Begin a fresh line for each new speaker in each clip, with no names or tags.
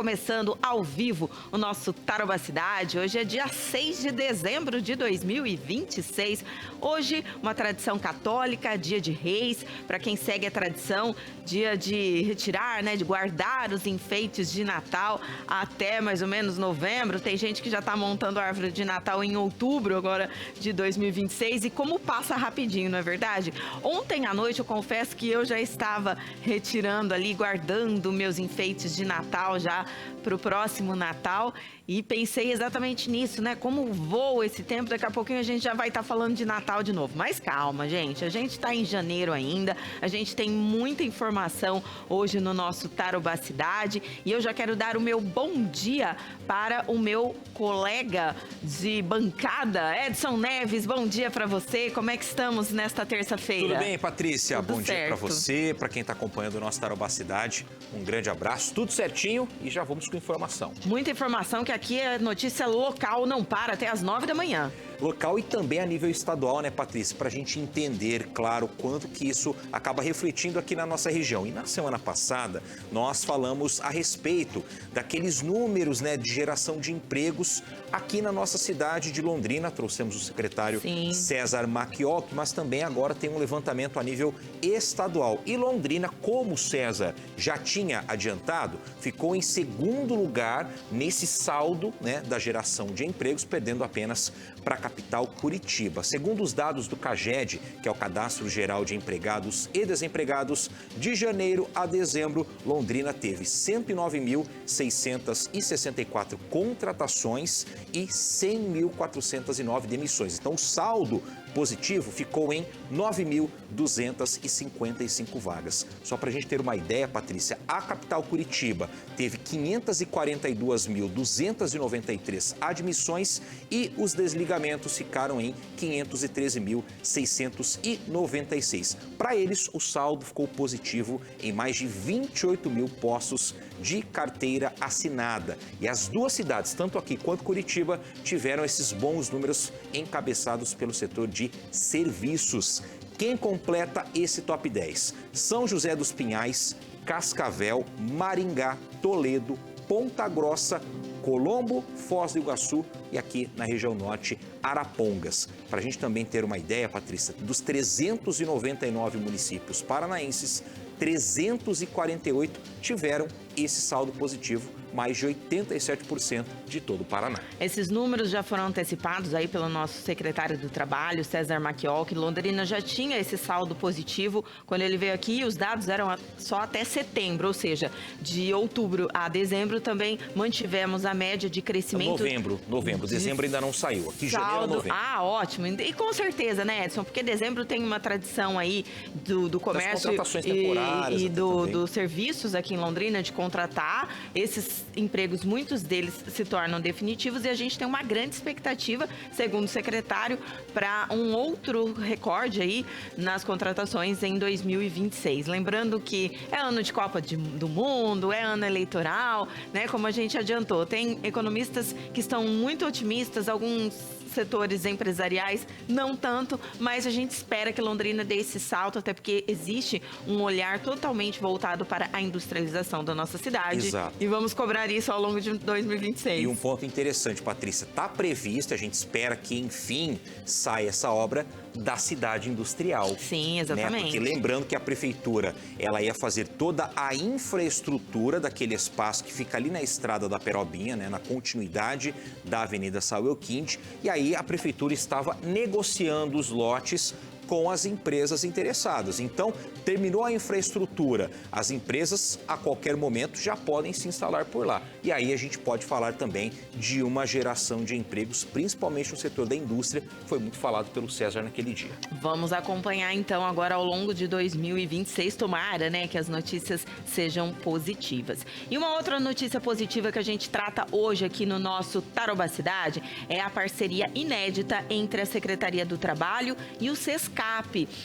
começando ao vivo o nosso Tarobá Cidade. Hoje é dia 6 de dezembro de 2026. Hoje, uma tradição católica, dia de Reis. Para quem segue a tradição, dia de retirar, né, de guardar os enfeites de Natal até mais ou menos novembro. Tem gente que já está montando a árvore de Natal em outubro agora de 2026. E como passa rapidinho, não é verdade? Ontem à noite eu confesso que eu já estava retirando ali, guardando meus enfeites de Natal já para o próximo Natal e pensei exatamente nisso, né? Como voa esse tempo, daqui a pouquinho a gente já vai estar falando de Natal de novo. Mas calma, gente, a gente está em janeiro ainda, a gente tem muita informação hoje no nosso Tarobá Cidade e eu já quero dar o meu bom dia para o meu colega de bancada, Edson Neves. Bom dia para você, como é que estamos nesta terça-feira?
Tudo bem, Patrícia?
Tudo
bom dia
certo.
para você, para quem está acompanhando o nosso Tarobá Cidade. Um grande abraço, tudo certinho e já vamos com informação.
Muita informação, que aqui é notícia local, não para até as 9 da manhã.
Local e também a nível estadual, né, Patrícia? Para a gente entender, claro, quanto que isso acaba refletindo aqui na nossa região. E na semana passada, nós falamos a respeito daqueles números, né, de geração de empregos aqui na nossa cidade de Londrina. Trouxemos o secretário César Macchiocchi, mas também agora tem um levantamento a nível estadual. E Londrina, como o César já tinha adiantado, ficou em segundo lugar nesse saldo, né, da geração de empregos, perdendo apenas para a capital Curitiba. Segundo os dados do CAGED, que é o Cadastro Geral de Empregados e Desempregados, de janeiro a dezembro, Londrina teve 109.664 contratações e 100.409 demissões. Então, o saldo positivo ficou em 9.255 vagas. Só para a gente ter uma ideia, Patrícia, a capital Curitiba teve 542.293 admissões e os desligamentos ficaram em 513.696. Para eles, o saldo ficou positivo em mais de 28 mil postos de carteira assinada. E as duas cidades, tanto aqui quanto Curitiba, tiveram esses bons números encabeçados pelo setor de serviços. Quem completa esse top 10? São José dos Pinhais, Cascavel, Maringá, Toledo, Ponta Grossa, Colombo, Foz do Iguaçu e aqui na região norte, Arapongas. Para a gente também ter uma ideia, Patrícia, dos 399 municípios paranaenses, 348 tiveram esse saldo positivo, mais de 87% de todo o Paraná.
Esses números já foram antecipados aí pelo nosso secretário do Trabalho, César Macchiocchi. Londrina já tinha esse saldo positivo quando ele veio aqui. Os dados eram só até setembro, ou seja, de outubro a dezembro também mantivemos a média de crescimento.
Novembro. Dezembro ainda não saiu. Aqui janeiro, novembro.
Ah, ótimo. E com certeza, né, Edson? Porque dezembro tem uma tradição aí do comércio
das contratações temporárias
e dos serviços aqui em Londrina de contratar esses empregos, muitos deles se tornam definitivos e a gente tem uma grande expectativa, segundo o secretário, para um outro recorde aí nas contratações em 2026. Lembrando que é ano de Copa do Mundo, é ano eleitoral, né? Como a gente adiantou, tem economistas que estão muito otimistas, alguns setores empresariais não tanto, mas a gente espera que Londrina dê esse salto, até porque existe um olhar totalmente voltado para a industrialização da nossa cidade.
Exato.
E vamos cobrar isso ao longo de 2026.
E um ponto interessante, Patrícia, está previsto, a gente espera que, enfim, saia essa obra da cidade industrial.
Sim, exatamente.
Né? Porque lembrando que a prefeitura, ela ia fazer toda a infraestrutura daquele espaço que fica ali na estrada da Perobinha, né? Na continuidade da Avenida Samuel Quinte, e aí a prefeitura estava negociando os lotes com as empresas interessadas. Então, terminou a infraestrutura, as empresas a qualquer momento já podem se instalar por lá. E aí a gente pode falar também de uma geração de empregos, principalmente no setor da indústria, foi muito falado pelo César naquele dia.
Vamos acompanhar então agora ao longo de 2026, tomara, né, que as notícias sejam positivas. E uma outra notícia positiva que a gente trata hoje aqui no nosso Tarobá Cidade é a parceria inédita entre a Secretaria do Trabalho e o Sescap,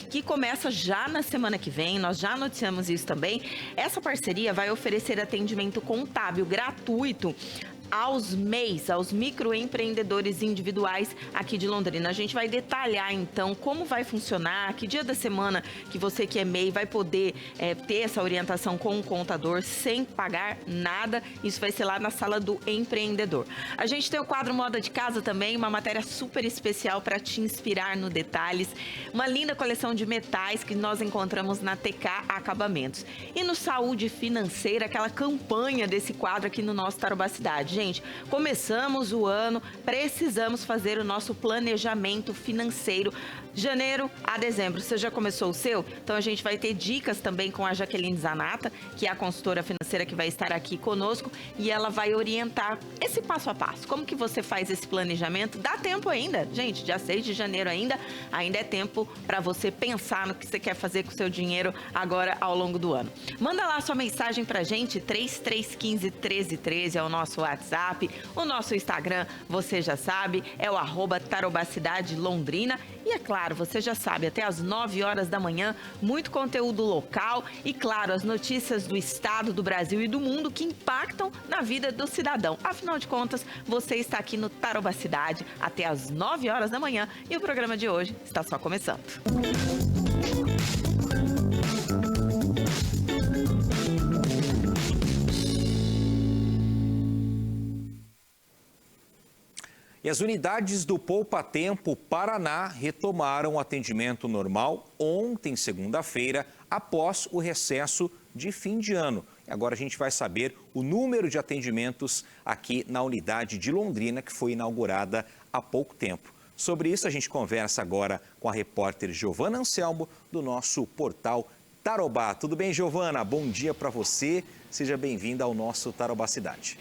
que começa já na semana que vem, nós já noticiamos isso também. Essa parceria vai oferecer atendimento contábil gratuito aos MEIs, aos microempreendedores individuais aqui de Londrina. A gente vai detalhar, então, como vai funcionar, que dia da semana que você que é MEI vai poder ter essa orientação com o contador sem pagar nada. Isso vai ser lá na sala do empreendedor. A gente tem o quadro Moda de Casa também, uma matéria super especial para te inspirar no detalhes. Uma linda coleção de metais que nós encontramos na TK Acabamentos. E no Saúde Financeira, aquela campanha desse quadro aqui no nosso Tarobá Cidade. Gente, começamos o ano, precisamos fazer o nosso planejamento financeiro. Janeiro a dezembro, você já começou o seu? Então a gente vai ter dicas também com a Jaqueline Zanata, que é a consultora financeira que vai estar aqui conosco, e ela vai orientar esse passo a passo. Como que você faz esse planejamento? Dá tempo ainda, gente, dia 6 de janeiro ainda é tempo para você pensar no que você quer fazer com o seu dinheiro agora ao longo do ano. Manda lá sua mensagem pra gente, 3315-1313 é o nosso WhatsApp, o nosso Instagram, você já sabe, é o @Tarobacidade Londrina. E é claro, você já sabe, até às 9 horas da manhã, muito conteúdo local e, claro, as notícias do estado, do Brasil e do mundo que impactam na vida do cidadão. Afinal de contas, você está aqui no Tarobá Cidade até às 9 horas da manhã e o programa de hoje está só começando.
E as unidades do Poupa Tempo Paraná retomaram o atendimento normal ontem, segunda-feira, após o recesso de fim de ano. Agora a gente vai saber o número de atendimentos aqui na unidade de Londrina, que foi inaugurada há pouco tempo. Sobre isso, a gente conversa agora com a repórter Giovana Anselmo, do nosso portal Tarobá. Tudo bem, Giovana? Bom dia para você. Seja bem-vinda ao nosso Tarobá Cidade.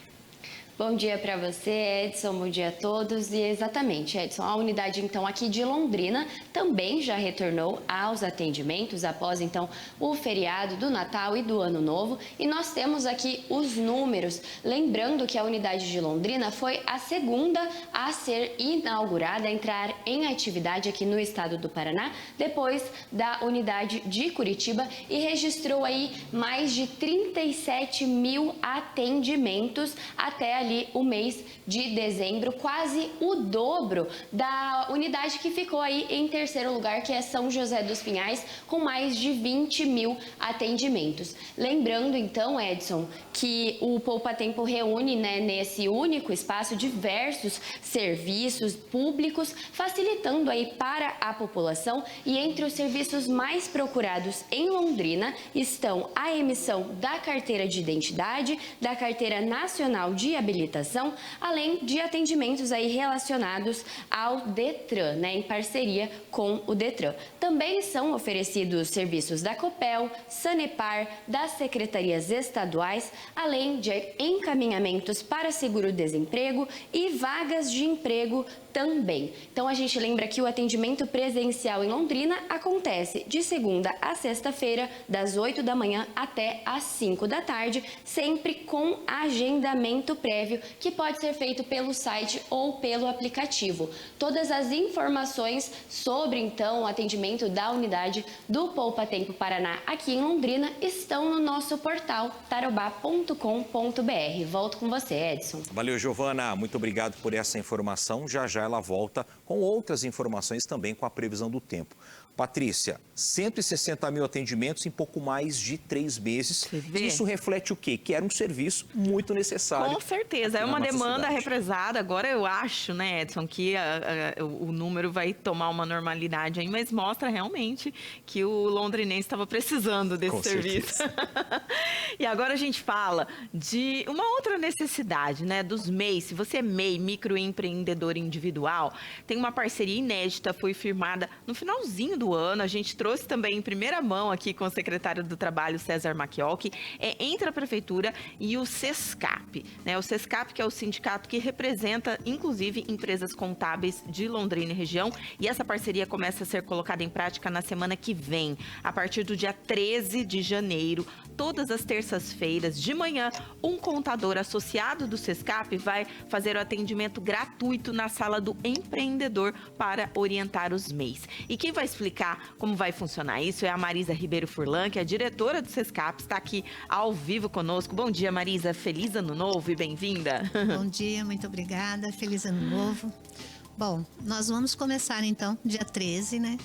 Bom dia para você, Edson, bom dia a todos. E exatamente, Edson, a unidade então aqui de Londrina também já retornou aos atendimentos após então o feriado do Natal e do Ano Novo. E nós temos aqui os números, lembrando que a unidade de Londrina foi a segunda a ser inaugurada, a entrar em atividade aqui no estado do Paraná, depois da unidade de Curitiba, e registrou aí mais de 37 mil atendimentos até ali o mês de dezembro, quase o dobro da unidade que ficou aí em terceiro lugar, que é São José dos Pinhais, com mais de 20 mil atendimentos. Lembrando então, Edson, que o Poupa Tempo reúne, nesse único espaço diversos serviços públicos, facilitando aí para a população, e entre os serviços mais procurados em Londrina estão a emissão da carteira de identidade, da carteira nacional de habilitação, além de atendimentos aí relacionados ao Detran, em parceria com o Detran. Também são oferecidos serviços da Copel, Sanepar, das secretarias estaduais, além de encaminhamentos para seguro-desemprego e vagas de emprego também. Então a gente lembra que o atendimento presencial em Londrina acontece de segunda a sexta-feira, das 8 da manhã até às 5 da tarde, sempre com agendamento prévio, que pode ser feito pelo site ou pelo aplicativo. Todas as informações sobre então o atendimento da unidade do Poupa Tempo Paraná aqui em Londrina estão no nosso portal tarobá.com.br. Volto com você, Edson.
Valeu, Giovana. Muito obrigado por essa informação. Já já ela volta com outras informações também, com a previsão do tempo. Patrícia, 160 mil atendimentos em pouco mais de 3 meses. Isso reflete o quê? Que era um serviço muito necessário.
Com certeza, é uma demanda represada. Agora eu acho, Edson, que o número vai tomar uma normalidade aí, mas mostra realmente que o londrinense estava precisando desse serviço. E agora a gente fala de uma outra necessidade, dos MEIs. Se você é MEI, microempreendedor individual, tem uma parceria inédita, foi firmada no finalzinho do ano. A gente trouxe também em primeira mão aqui com o secretário do Trabalho, César Macchiocchi, entre a Prefeitura e o SESCAP. O SESCAP, que é o sindicato que representa, inclusive, empresas contábeis de Londrina e região. E essa parceria começa a ser colocada em prática na semana que vem, a partir do dia 13 de janeiro. Todas as terças-feiras de manhã, um contador associado do SESCAP vai fazer o atendimento gratuito na sala do empreendedor. vendedor para orientar os MEIs. E quem vai explicar como vai funcionar isso é a Marisa Ribeiro Furlan, que é diretora do Sescap, está aqui ao vivo conosco. Bom dia, Marisa. Feliz Ano Novo e bem-vinda.
Bom dia, muito obrigada. Feliz Ano Novo. Bom, nós vamos começar então dia 13, né?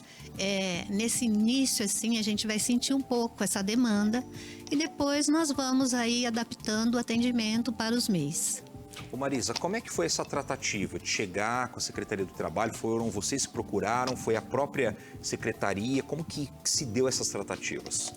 Nesse início, assim, a gente vai sentir um pouco essa demanda e depois nós vamos aí adaptando o atendimento para os MEIs.
Ô Marisa, como é que foi essa tratativa de chegar com a Secretaria do Trabalho? Foram vocês que procuraram? Foi a própria secretaria? Como que se deu essas tratativas?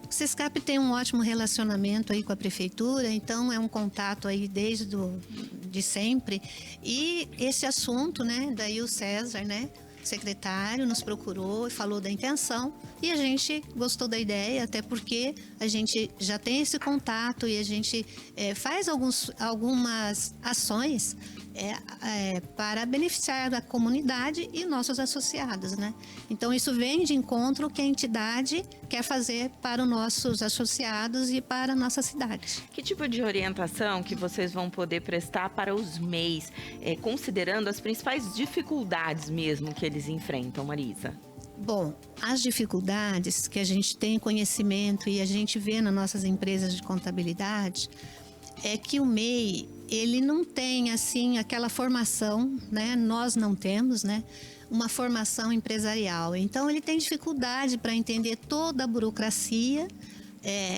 O Sescap tem um ótimo relacionamento aí com a prefeitura, então é um contato aí de sempre. E esse assunto, né, daí o César, né, secretário, nos procurou e falou da intenção e a gente gostou da ideia, até porque a gente já tem esse contato e a gente faz algumas ações para beneficiar a comunidade e nossos associados, né? Então isso vem de encontro que a entidade quer fazer para os nossos associados e para a nossa cidade.
Que tipo de orientação que vocês vão poder prestar para os MEIs, considerando as principais dificuldades mesmo que eles enfrentam, Marisa?
Bom, as dificuldades que a gente tem conhecimento e a gente vê nas nossas empresas de contabilidade é que o MEI, ele não tem, assim, aquela formação, né? Nós não temos, né? Uma formação empresarial. Então, ele tem dificuldade para entender toda a burocracia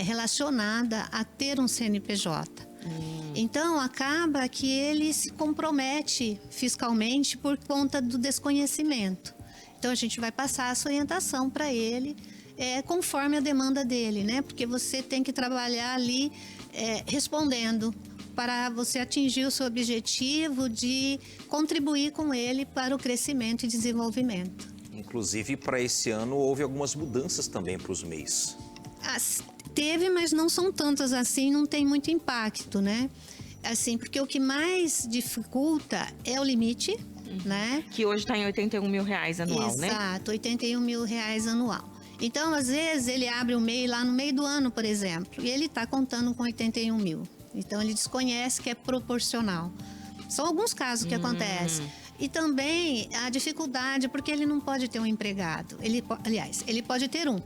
relacionada a ter um CNPJ. Então, acaba que ele se compromete fiscalmente por conta do desconhecimento. Então, a gente vai passar essa orientação para ele, conforme a demanda dele, né? Porque você tem que trabalhar ali respondendo para você atingir o seu objetivo de contribuir com ele para o crescimento e desenvolvimento.
Inclusive, para esse ano, houve algumas mudanças também para os MEIs.
Teve, mas não são tantas assim, não tem muito impacto, né? Assim, porque o que mais dificulta é o limite, né?
Que hoje está em R$81 mil anual, né?
Exato, R$81 mil anual. Então, às vezes, ele abre o MEI lá no meio do ano, por exemplo, e ele está contando com 81 mil. Então, ele desconhece que é proporcional. São alguns casos que acontecem. E também a dificuldade, porque ele não pode ter um empregado. Aliás, ele pode ter um.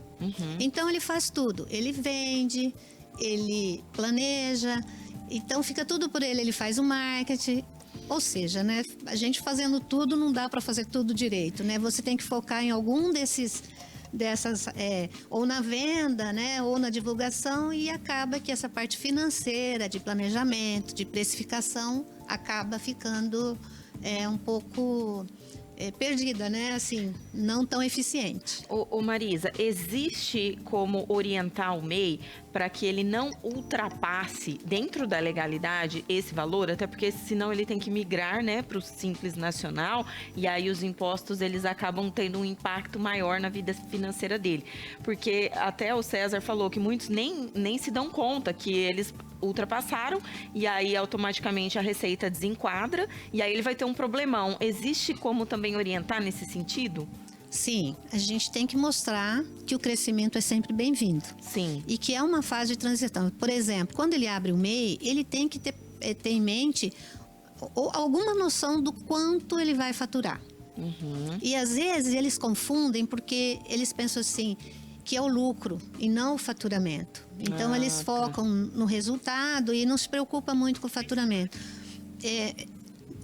Então, ele faz tudo. Ele vende, ele planeja. Então, fica tudo por ele. Ele faz o marketing. Ou seja, né, a gente fazendo tudo, não dá para fazer tudo direito, né? Você tem que focar em algum dessas, ou na venda, né, ou na divulgação, e acaba que essa parte financeira, de planejamento, de precificação, acaba ficando um pouco perdida, né? Assim, não tão eficiente.
Ô Marisa, existe como orientar o MEI para que ele não ultrapasse dentro da legalidade esse valor? Até porque senão ele tem que migrar, né, para o Simples Nacional e aí os impostos eles acabam tendo um impacto maior na vida financeira dele. Porque até o César falou que muitos nem se dão conta que eles ultrapassaram e aí automaticamente a Receita desenquadra e aí ele vai ter um problemão. Existe como também orientar nesse sentido?
Sim, a gente tem que mostrar que o crescimento é sempre bem-vindo.
Sim.
E que é uma fase de transição. Por exemplo, quando ele abre o MEI, ele tem que ter em mente alguma noção do quanto ele vai faturar. E às vezes eles confundem porque eles pensam assim, que é o lucro e não o faturamento. Então eles focam no resultado e não se preocupam muito com o faturamento.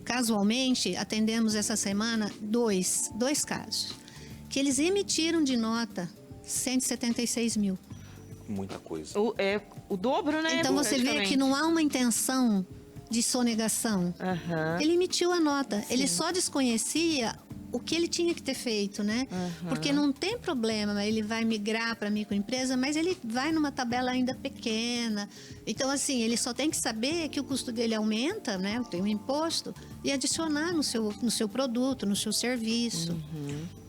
Casualmente, atendemos essa semana dois casos, que eles emitiram de nota 176 mil.
Muita coisa.
O dobro, né?
Então você vê que não há uma intenção de sonegação. Ele emitiu a nota, ele só desconhecia o que ele tinha que ter feito, né? Porque não tem problema, ele vai migrar para a microempresa, mas ele vai numa tabela ainda pequena. Então, assim, ele só tem que saber que o custo dele aumenta, né? Tem um imposto, e adicionar no seu produto, no seu serviço.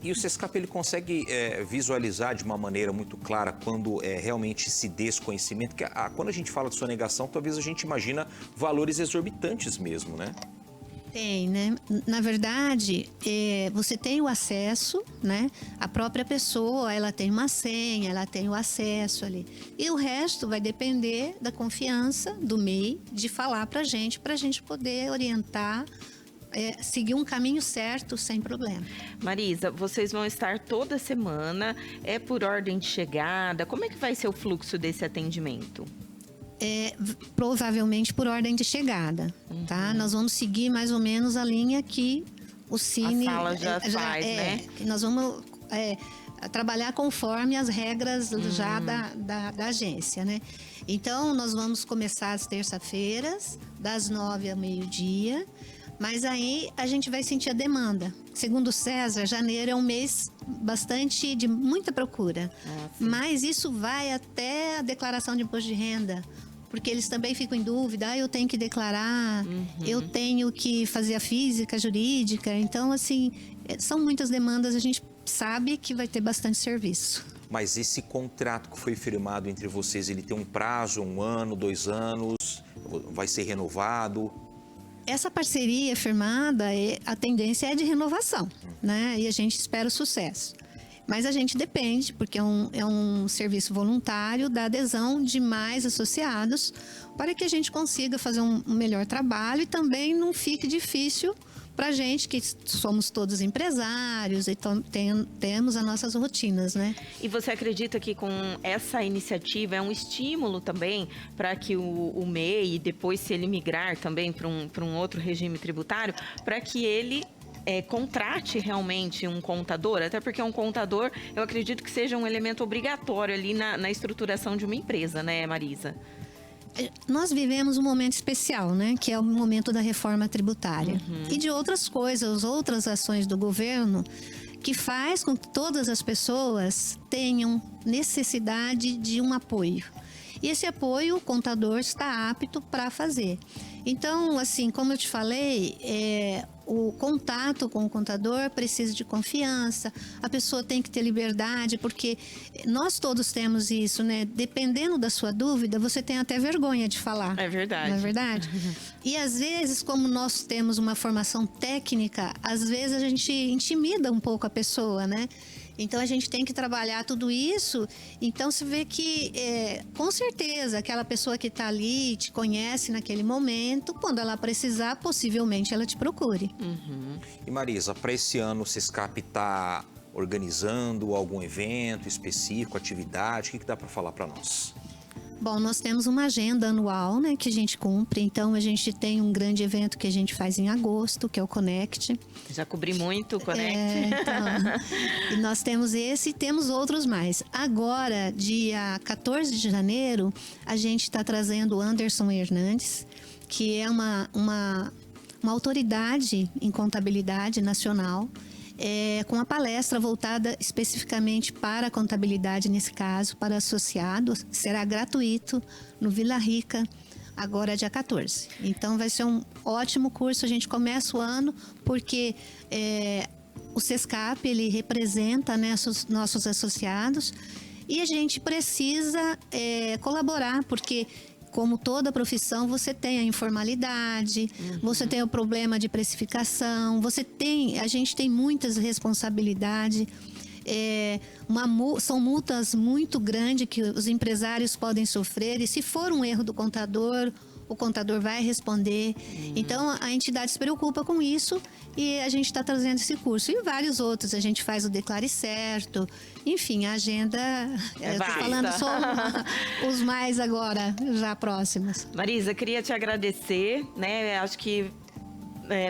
E o Sescap, ele consegue visualizar de uma maneira muito clara quando realmente se dê esse conhecimento? Que quando a gente fala de sonegação, talvez a gente imagina valores exorbitantes mesmo, né?
Tem, né? Na verdade, você tem o acesso, né? A própria pessoa, ela tem uma senha, ela tem o acesso ali. E o resto vai depender da confiança do MEI de falar para a gente poder orientar seguir um caminho certo sem problema.
Marisa, vocês vão estar toda semana, é por ordem de chegada? Como é que vai ser o fluxo desse atendimento?
Provavelmente por ordem de chegada, tá? Nós vamos seguir mais ou menos a linha que o Cine...
A sala já faz, né?
Nós vamos trabalhar conforme as regras já da agência, né? Então, nós vamos começar às terça-feiras, das 9 ao meio-dia, mas aí a gente vai sentir a demanda. Segundo o César, janeiro é um mês de muita procura, mas isso vai até a declaração de imposto de renda, porque eles também ficam em dúvida, eu tenho que declarar, eu tenho que fazer a física, a jurídica. Então, assim, são muitas demandas, a gente sabe que vai ter bastante serviço.
Mas esse contrato que foi firmado entre vocês, ele tem um prazo, 1 ano, 2 anos, vai ser renovado?
Essa parceria firmada, a tendência é de renovação, né? E a gente espera o sucesso. Mas a gente depende, porque é um serviço voluntário, da adesão de mais associados, para que a gente consiga fazer um melhor trabalho e também não fique difícil para a gente, que somos todos empresários e temos as nossas rotinas, né?
E você acredita que com essa iniciativa é um estímulo também para que o MEI, depois se ele migrar também para um outro regime tributário, para que ele contrate realmente um contador? Até porque um contador, eu acredito que seja um elemento obrigatório ali na estruturação de uma empresa, né, Marisa?
Nós vivemos um momento especial, né? Que é o momento da reforma tributária. E de outras coisas, outras ações do governo que faz com que todas as pessoas tenham necessidade de um apoio. E esse apoio o contador está apto para fazer. Então, assim, como eu te falei, o contato com o contador precisa de confiança, a pessoa tem que ter liberdade, porque nós todos temos isso, né? Dependendo da sua dúvida, você tem até vergonha de falar.
É verdade.
Não é verdade? E às vezes, como nós temos uma formação técnica, às vezes a gente intimida um pouco a pessoa, né? Então, a gente tem que trabalhar tudo isso. Então, se vê que, com certeza, aquela pessoa que está ali, te conhece naquele momento, quando ela precisar, possivelmente ela te procure.
E Marisa, para esse ano, o Sescap está organizando algum evento específico, atividade? O que dá para falar para nós?
Bom, nós temos uma agenda anual, né, que a gente cumpre. Então, a gente tem um grande evento que a gente faz em agosto, que é o Connect.
Já cobri muito o Connect.
E nós temos esse e temos outros mais. Agora, dia 14 de janeiro, a gente está trazendo o Anderson Hernandes, que é uma autoridade em contabilidade nacional, com uma palestra voltada especificamente para a contabilidade, nesse caso, para associados. Será gratuito no Vila Rica, agora dia 14. Então, vai ser um ótimo curso. A gente começa o ano porque o Sescap, ele representa, né, nossos associados, e a gente precisa colaborar, porque, como toda profissão, você tem a informalidade, você tem o problema de precificação, a gente tem muitas responsabilidades. São multas muito grandes que os empresários podem sofrer, e se for um erro do contador, o contador vai responder. Então, a entidade se preocupa com isso e a gente está trazendo esse curso. E vários outros, a gente faz o Declare Certo. Enfim, a agenda, estou falando só os mais agora, já próximos.
Marisa, queria te agradecer, né? Acho que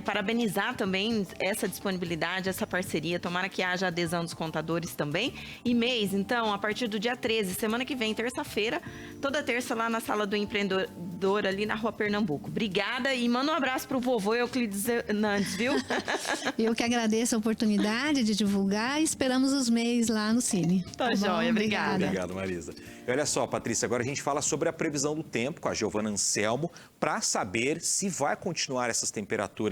parabenizar também essa disponibilidade, essa parceria. Tomara que haja adesão dos contadores também. E mês, então, a partir do dia 13, semana que vem, terça-feira, toda terça lá na Sala do Empreendedor, ali na Rua Pernambuco. Obrigada e manda um abraço pro vovô Euclides Hernandes, viu?
Eu que agradeço a oportunidade de divulgar e esperamos os MEIs lá no Cine.
Tá joia, obrigada.
Obrigado, Marisa. E olha só, Patrícia, agora a gente fala sobre a previsão do tempo com a Giovana Anselmo, para saber se vai continuar essas temperaturas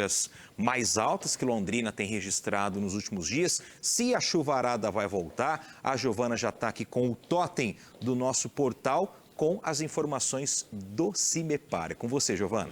mais altas que Londrina tem registrado nos últimos dias, se a chuvarada vai voltar. A Giovana já está aqui com o totem do nosso portal, com as informações do CIMEPAR. É com você, Giovana.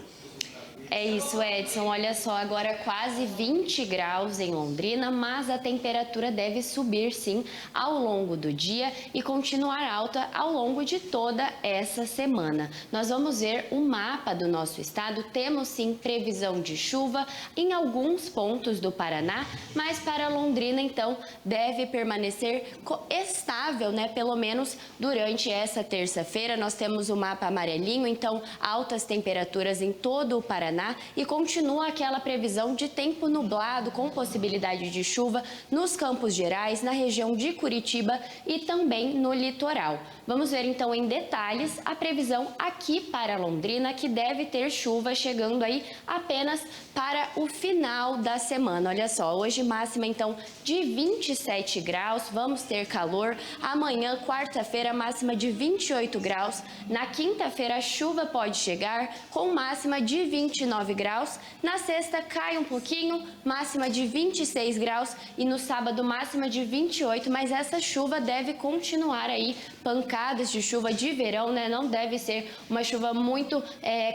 É isso, Edson. Olha só, agora quase 20 graus em Londrina, mas a temperatura deve subir sim ao longo do dia e continuar alta ao longo de toda essa semana. Nós vamos ver o mapa do nosso estado. Temos sim previsão de chuva em alguns pontos do Paraná, mas para Londrina, então, deve permanecer estável, né? Pelo menos durante essa terça-feira. Nós temos o mapa amarelinho, então altas temperaturas em todo o Paraná. E continua aquela previsão de tempo nublado com possibilidade de chuva nos Campos Gerais, na região de Curitiba e também no litoral. Vamos ver então em detalhes a previsão aqui para Londrina, que deve ter chuva chegando aí apenas para o final da semana. Olha só, hoje máxima então de 27 graus, vamos ter calor. Amanhã, quarta-feira, máxima de 28 graus. Na quinta-feira, a chuva pode chegar com máxima de 29 graus. Na sexta, cai um pouquinho, máxima de 26 graus. E no sábado, máxima de 28, mas essa chuva deve continuar aí, pancadas de chuva de verão, né? Não deve ser uma chuva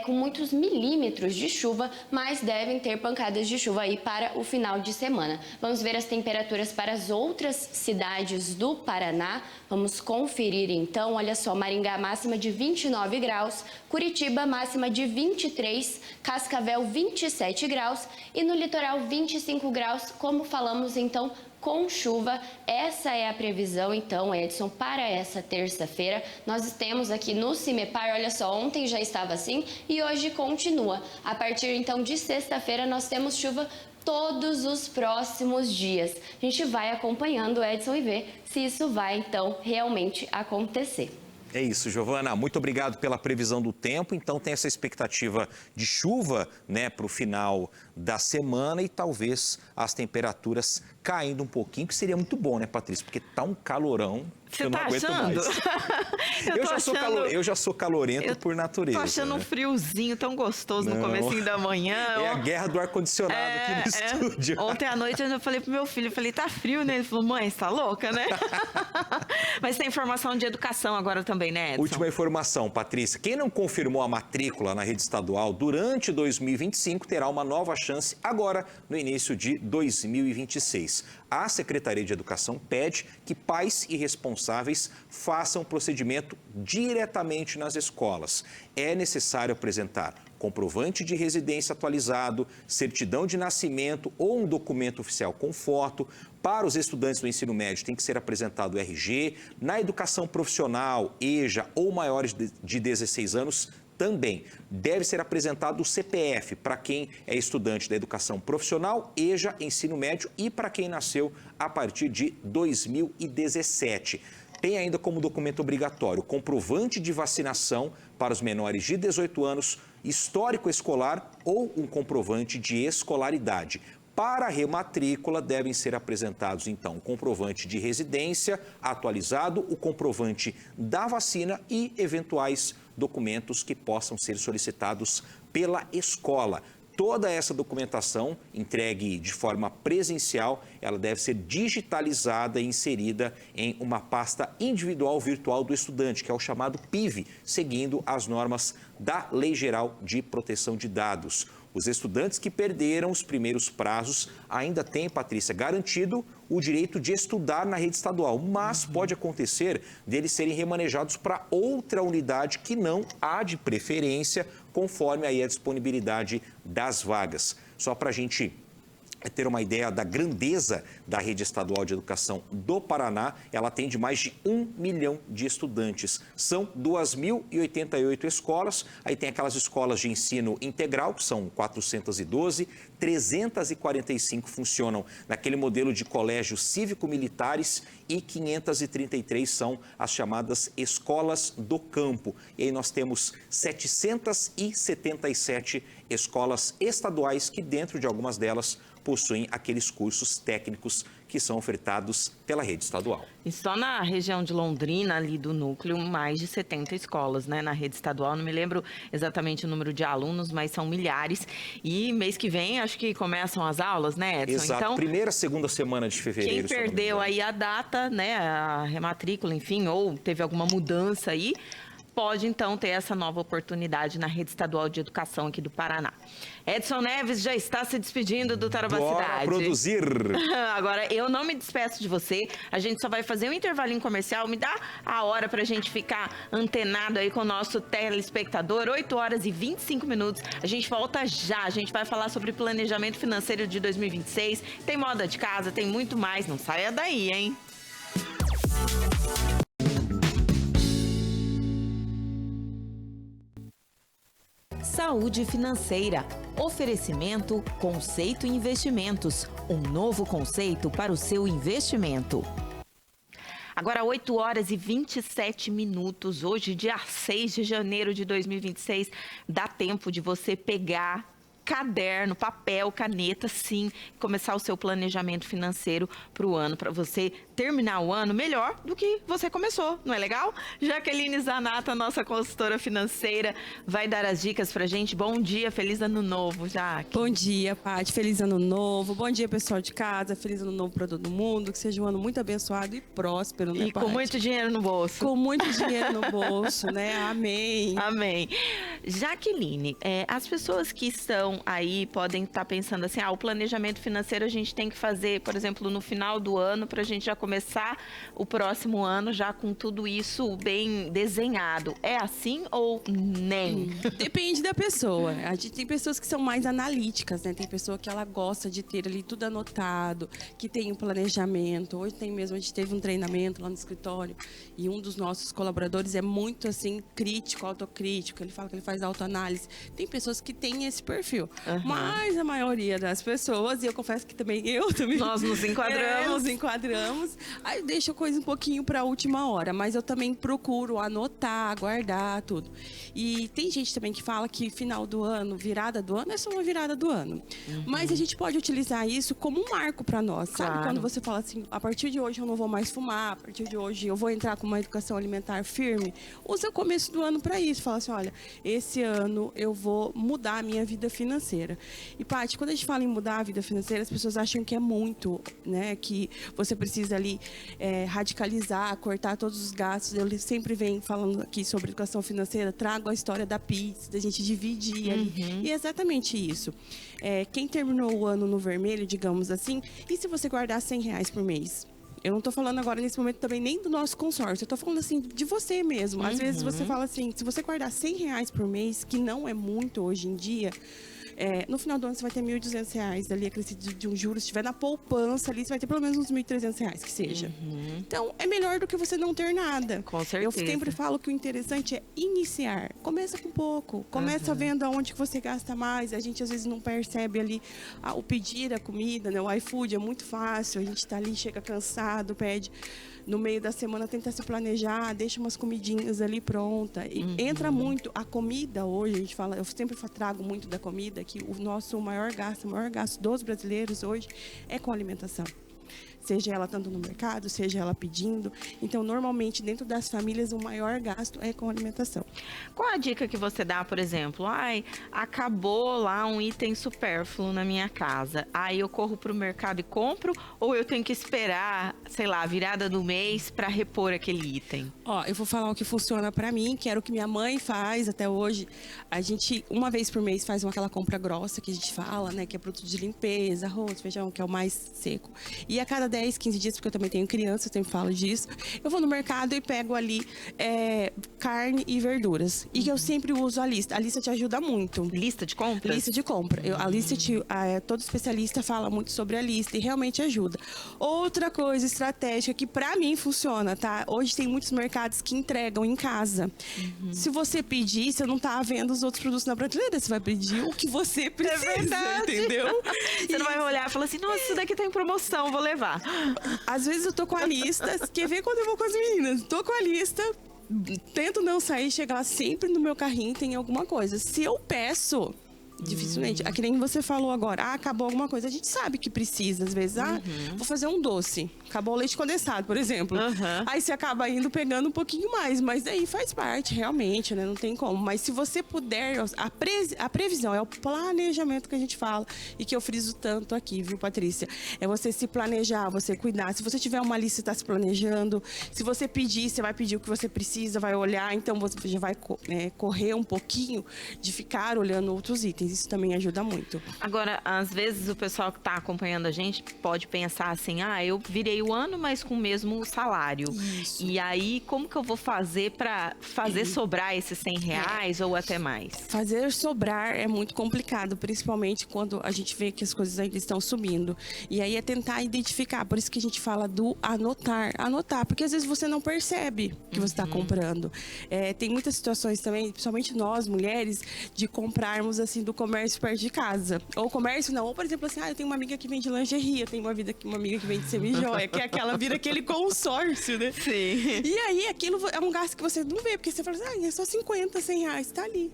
com muitos milímetros de chuva, mas devem ter pancadas de chuva aí para o final de semana. Vamos ver as temperaturas para as outras cidades do Paraná. Vamos conferir então. Olha só, Maringá máxima de 29 graus, Curitiba máxima de 23, Cascavel 27 graus e no litoral 25 graus, como falamos então, com chuva. Essa é a previsão, então, Edson, para essa terça-feira. Nós temos aqui no CIMEPAR, olha só, ontem já estava assim e hoje continua. A partir, então, de sexta-feira, nós temos chuva todos os próximos dias. A gente vai acompanhando, Edson, e ver se isso vai, então, realmente acontecer.
É isso, Giovana. Muito obrigado pela previsão do tempo. Então, tem essa expectativa de chuva, né, para o final da semana e talvez as temperaturas caindo um pouquinho, que seria muito bom, né, Patrícia? Porque tá um calorão.
Você
eu não
tá
aguento
achando?
mais. Eu já sou calorento por natureza.
Tô achando um friozinho tão gostoso no comecinho da manhã.
É a guerra do ar-condicionado aqui no estúdio.
Ontem à noite eu falei pro meu filho, eu falei, tá frio, né? Ele falou, mãe, você tá louca, né? Mas tem informação de educação agora também, né, Edson?
Última informação, Patrícia. Quem não confirmou a matrícula na rede estadual durante 2025 terá uma nova chance agora, no início de 2026. A Secretaria de Educação pede que pais e responsáveis façam o procedimento diretamente nas escolas. É necessário apresentar comprovante de residência atualizado, certidão de nascimento ou um documento oficial com foto. Para os estudantes do ensino médio tem que ser apresentado o RG. Na educação profissional, EJA ou maiores de 16 anos, também deve ser apresentado o CPF para quem é estudante da educação profissional, EJA, ensino médio e para quem nasceu a partir de 2017. Tem ainda como documento obrigatório comprovante de vacinação para os menores de 18 anos, histórico escolar ou um comprovante de escolaridade. Para a rematrícula, devem ser apresentados, então, o comprovante de residência atualizado, o comprovante da vacina e eventuais documentos que possam ser solicitados pela escola. Toda essa documentação entregue de forma presencial, ela deve ser digitalizada e inserida em uma pasta individual virtual do estudante, que é o chamado PIV, seguindo as normas da Lei Geral de Proteção de Dados. Os estudantes que perderam os primeiros prazos ainda têm, Patrícia, garantido o direito de estudar na rede estadual, mas pode acontecer deles serem remanejados para outra unidade que não há de preferência, conforme aí a disponibilidade das vagas. Só para a gente ter uma ideia da grandeza da rede estadual de educação do Paraná, ela atende mais de 1 milhão de estudantes. São 2.088 escolas, aí tem aquelas escolas de ensino integral, que são 412, 345 funcionam naquele modelo de colégios cívico-militares e 533 são as chamadas escolas do campo. E aí nós temos 777 escolas estaduais que dentro de algumas delas possuem aqueles cursos técnicos que são ofertados pela rede estadual.
E só na região de Londrina, ali do núcleo, mais de 70 escolas, né, na rede estadual. Não me lembro exatamente o número de alunos, mas são milhares. E mês que vem, acho que começam as aulas, né, Edson?
Exato,
então,
primeira, segunda semana de fevereiro.
Quem perdeu aí a data, né, a rematrícula, enfim, ou teve alguma mudança aí, pode então ter essa nova oportunidade na Rede Estadual de Educação aqui do Paraná. Edson Neves já está se despedindo do Tarobá
Bora
Cidade.
produzir!
Agora, eu não me despeço de você, a gente só vai fazer um intervalinho comercial, me dá a hora pra gente ficar antenado aí com o nosso telespectador, 8 horas e 25 minutos, a gente volta já, a gente vai falar sobre planejamento financeiro de 2026, tem moda de casa, tem muito mais, não saia daí, hein? Saúde financeira. Oferecimento Conceito Investimentos. Um novo conceito para o seu investimento. Agora, 8 horas e 27 minutos. Hoje, dia 6 de janeiro de 2026. Dá tempo de você pegar caderno, papel, caneta, sim, começar o seu planejamento financeiro para o ano, para você terminar o ano melhor do que você começou, não é legal? Jaqueline Zanata, nossa consultora financeira, vai dar as dicas pra gente. Bom dia, feliz ano novo, Jaque.
Bom dia, Paty, feliz ano novo. Bom dia, pessoal de casa, feliz ano novo para todo mundo, que seja um ano muito abençoado e próspero, né,
E com
Paty?
muito dinheiro no bolso.
Com muito dinheiro no bolso, né? Amém.
Amém. Jaqueline, as pessoas que estão aí podem estar pensando assim, o planejamento financeiro a gente tem que fazer, por exemplo, no final do ano, para a gente já começar o próximo ano já com tudo isso bem desenhado. É assim ou nem?
Depende da pessoa. A gente tem pessoas que são mais analíticas, né? Tem pessoa que ela gosta de ter ali tudo anotado, que tem um planejamento. Hoje a gente teve um treinamento lá no escritório e um dos nossos colaboradores é muito assim crítico, autocrítico. Ele fala que ele faz autoanálise. Tem pessoas que têm esse perfil. Mas a maioria das pessoas, e eu confesso que também
Nós nos enquadramos.
nos enquadramos. Aí deixa a coisa um pouquinho para a última hora, mas eu também procuro anotar, guardar tudo. E tem gente também que fala que final do ano, virada do ano, é só uma virada do ano. Mas a gente pode utilizar isso como um marco para nós, sabe?
Claro.
Quando você fala assim, a partir de hoje eu não vou mais fumar, a partir de hoje eu vou entrar com uma educação alimentar firme. Usa o começo do ano para isso. Fala assim, olha, esse ano eu vou mudar a minha vida financeira. E, Paty, quando a gente fala em mudar a vida financeira, as pessoas acham que é muito, né? Que você precisa ali radicalizar, cortar todos os gastos. Eu sempre venho falando aqui sobre educação financeira, trago a história da pizza, da gente dividir ali. E é exatamente isso. Quem terminou o ano no vermelho, digamos assim, e se você guardar R$100 por mês? Eu não estou falando agora, nesse momento, também nem do nosso consórcio. Eu estou falando, assim, de você mesmo. Às vezes você fala assim, se você guardar R$100 por mês, que não é muito hoje em dia, no final do ano você vai ter R$1.200 ali acrescido de um juros. Se estiver na poupança ali, você vai ter pelo menos uns R$1.300, que seja. Então, é melhor do que você não ter nada.
Com certeza.
Eu sempre falo que o interessante é iniciar. Começa com pouco. Começa vendo aonde que você gasta mais. A gente, às vezes, não percebe ali o pedir a comida, né? O iFood é muito fácil. A gente tá ali, chega cansado, pede. No meio da semana, tenta se planejar, deixa umas comidinhas ali pronta. E entra muito a comida hoje, a gente fala, eu sempre trago muito da comida, que o maior gasto dos brasileiros hoje é com alimentação. Seja ela estando no mercado, seja ela pedindo. Então, normalmente, dentro das famílias, o maior gasto é com alimentação.
Qual a dica que você dá, por exemplo? Acabou lá um item supérfluo na minha casa. Aí eu corro pro mercado e compro? Ou eu tenho que esperar, sei lá, a virada do mês para repor aquele item?
Eu vou falar o que funciona para mim, que era o que minha mãe faz até hoje. A gente, uma vez por mês, faz aquela compra grossa que a gente fala, né? Que é produto de limpeza, arroz, feijão, que é o mais seco. E a cada 10, 15 dias, porque eu também tenho criança, eu sempre falo disso, eu vou no mercado e pego ali carne e verduras. E eu sempre uso a lista. A lista te ajuda muito.
Lista de compras?
Lista de compra. A lista, todo especialista fala muito sobre a lista e realmente ajuda. Outra coisa estratégica que pra mim funciona, tá? Hoje tem muitos mercados que entregam em casa. Se você pedir, você não tá vendo os outros produtos na prateleira, você vai pedir o que você precisa, entendeu?
Você não vai olhar e falar assim, nossa, isso daqui tá em promoção, vou levar.
Às vezes eu tô com a lista, quer ver quando eu vou com as meninas? Tô com a lista, tento não sair, chegar lá sempre no meu carrinho tem alguma coisa. Se eu peço, Dificilmente. Que nem você falou agora, acabou alguma coisa. A gente sabe que precisa, às vezes. Vou fazer um doce. Acabou o leite condensado, por exemplo. Aí você acaba indo pegando um pouquinho mais. Mas daí faz parte, realmente, né? Não tem como. Mas se você puder, a previsão é o planejamento que a gente fala e que eu friso tanto aqui, viu, Patrícia? É você se planejar, você cuidar. Se você tiver uma lista, está se planejando. Se você pedir, você vai pedir o que você precisa, vai olhar. Então, você já vai correr um pouquinho de ficar olhando outros itens. Isso também ajuda muito.
Agora, às vezes o pessoal que está acompanhando a gente pode pensar assim, eu virei o ano, mas com o mesmo salário.
Isso.
E aí, como que eu vou fazer para fazer sobrar esses R$100 ou até mais?
Fazer sobrar é muito complicado, principalmente quando a gente vê que as coisas ainda estão subindo. E aí é tentar identificar, por isso que a gente fala do anotar. Anotar, porque às vezes você não percebe que você está comprando. Tem muitas situações também, principalmente nós, mulheres, de comprarmos assim do comércio perto de casa. Ou comércio não, ou por exemplo assim, eu tenho uma amiga que vende lingerie, eu tenho uma amiga que vende semijoia, que é aquela, vira aquele consórcio, né?
Sim.
E aí aquilo é um gasto que você não vê, porque você fala assim, é só 50, 100 reais, tá ali.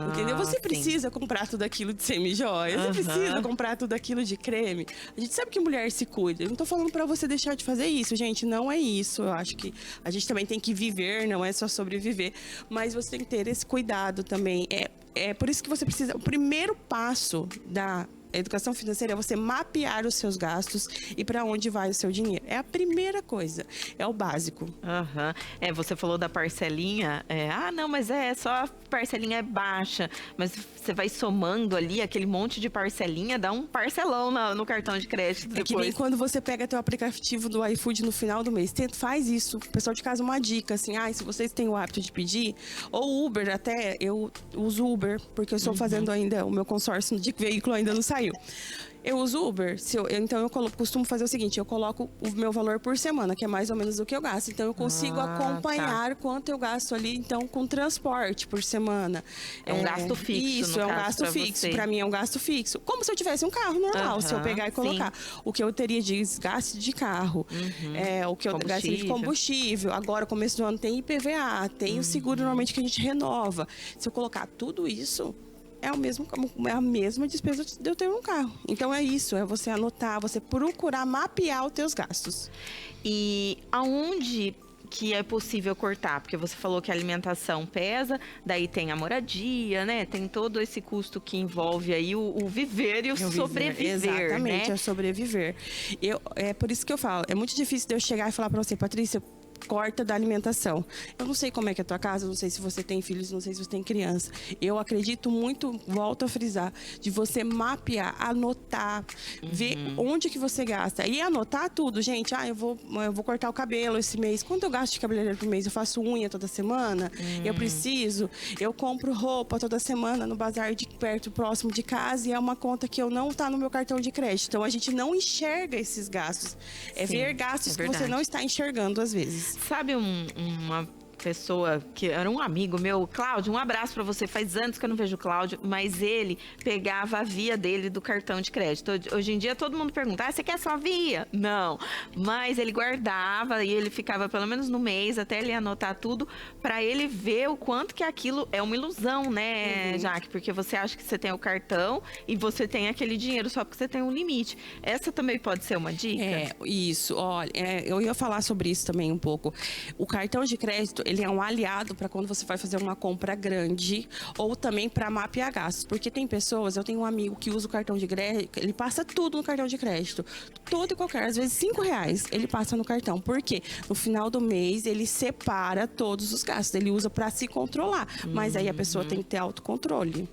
Entendeu? Você
sim.
precisa comprar tudo aquilo de semijoia, você precisa comprar tudo aquilo de creme. A gente sabe que mulher se cuida. Eu não tô falando pra você deixar de fazer isso, gente. Não é isso. Eu acho que a gente também tem que viver, não é só sobreviver. Mas você tem que ter esse cuidado também. É por isso que você precisa. O primeiro passo da educação financeira é você mapear os seus gastos e para onde vai o seu dinheiro. É a primeira coisa, é o básico.
Você falou da parcelinha. Não, mas só a parcelinha é baixa. Mas você vai somando ali aquele monte de parcelinha, dá um parcelão no cartão de crédito depois.
É que nem quando você pega teu aplicativo do iFood no final do mês. Faz isso. O pessoal de casa, uma dica, assim, se vocês têm o hábito de pedir, ou Uber até, eu uso Uber, porque eu estou fazendo ainda, o meu consórcio de veículo ainda não saiu. Eu uso Uber, então eu costumo fazer o seguinte, eu coloco o meu valor por semana, que é mais ou menos o que eu gasto. Então eu consigo acompanhar quanto eu gasto ali, então, com transporte por semana.
É um gasto fixo,
Isso, é um gasto fixo. Para mim é um gasto fixo. Como se eu tivesse um carro normal, se eu pegar e colocar. O que eu teria de desgaste de carro, o que eu gastaria de combustível. Agora, começo do ano, tem IPVA, tem o seguro normalmente que a gente renova. Se eu colocar tudo isso, é a mesma despesa de eu ter um carro. Então é isso, é você anotar, você procurar mapear os teus gastos.
E aonde que é possível cortar? Porque você falou que a alimentação pesa, daí tem a moradia, né? Tem todo esse custo que envolve aí o viver e o sobreviver,
Exatamente,
né?
é sobreviver. É por isso que eu falo, é muito difícil de eu chegar e falar pra você, Patrícia, corta da alimentação. Eu não sei como é que é a tua casa, não sei se você tem filhos, não sei se você tem criança. Eu acredito muito, volto a frisar, de você mapear, anotar, ver onde que você gasta. E anotar tudo, gente. Eu vou cortar o cabelo esse mês. Quanto eu gasto de cabeleireiro por mês? Eu faço unha toda semana? Eu compro roupa toda semana no bazar de perto, próximo de casa, e é uma conta que eu não tá no meu cartão de crédito. Então, a gente não enxerga esses gastos. Ver gastos que você não está enxergando às vezes.
Sabe uma pessoa que era um amigo meu, Cláudio, um abraço pra você, faz anos que eu não vejo o Cláudio, mas ele pegava a via dele do cartão de crédito. Hoje em dia todo mundo pergunta, você quer só via? Não, mas ele guardava e ele ficava pelo menos no mês, até ele anotar tudo, pra ele ver o quanto que aquilo é uma ilusão, né, Jaque? Porque você acha que você tem o cartão e você tem aquele dinheiro só porque você tem um limite. Essa também pode ser uma dica?
Isso. Olha, eu ia falar sobre isso também um pouco. O cartão de crédito, ele é um aliado para quando você vai fazer uma compra grande ou também para mapear gastos. Porque tem pessoas, eu tenho um amigo que usa o cartão de crédito, ele passa tudo no cartão de crédito. Todo e qualquer, às vezes R$5 ele passa no cartão. Por quê? No final do mês, ele separa todos os gastos. Ele usa para se controlar. Mas aí a pessoa tem que ter autocontrole.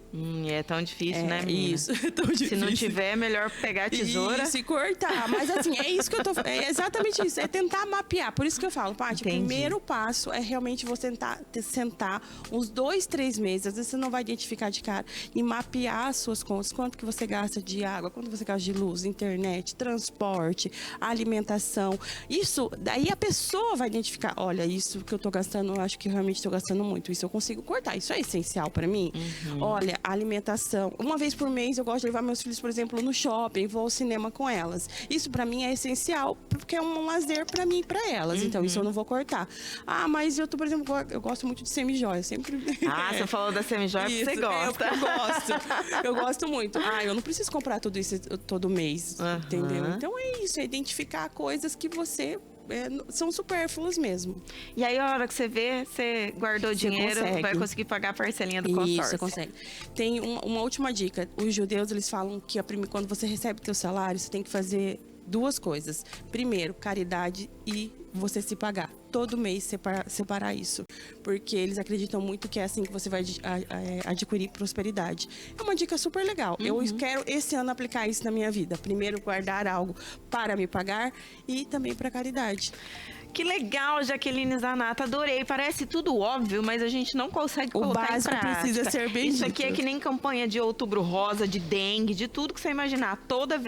É tão difícil, né, menina?
Isso, é tão difícil.
Se não tiver, é melhor pegar a tesoura.
E cortar. Mas assim, é isso que eu tô... É exatamente isso. É tentar mapear. Por isso que eu falo, Paty, o primeiro passo é realmente você sentar uns 2, 3 meses. Às vezes você não vai identificar de cara. E mapear as suas contas. Quanto que você gasta de água, quanto você gasta de luz, internet, transporte, alimentação. Isso, daí a pessoa vai identificar. Olha, isso que eu tô gastando, eu acho que realmente estou gastando muito. Isso eu consigo cortar. Isso é essencial para mim. Olha, alimentação. Uma vez por mês eu gosto de levar meus filhos, por exemplo, no shopping, vou ao cinema com elas. Isso para mim é essencial, porque é um lazer para mim e para elas. Então, isso eu não vou cortar. Ah, mas eu, por exemplo, eu gosto muito de semijoia. Sempre...
Você falou da semijoia que você gosta.
Eu gosto. Eu gosto muito. Eu não preciso comprar tudo isso todo mês, entendeu? Então, é isso. É identificar coisas que você... são supérfluos mesmo.
E aí, a hora que você vê, você guardou dinheiro, vai conseguir pagar a parcelinha do consórcio.
Isso, consegue. Tem uma última dica. Os judeus, eles falam que quando você recebe teu salário, você tem que fazer 2 coisas. Primeiro, caridade e você se pagar. Todo mês separar isso. Porque eles acreditam muito que é assim que você vai adquirir prosperidade. É uma dica super legal. Eu quero esse ano aplicar isso na minha vida. Primeiro, guardar algo para me pagar e também para caridade.
Que legal, Jaqueline Zanata, adorei. Parece tudo óbvio, mas a gente não consegue colocar em prática.
O básico precisa ser bem
Isso aqui é que nem campanha de Outubro Rosa, de dengue, de tudo que você imaginar. Toda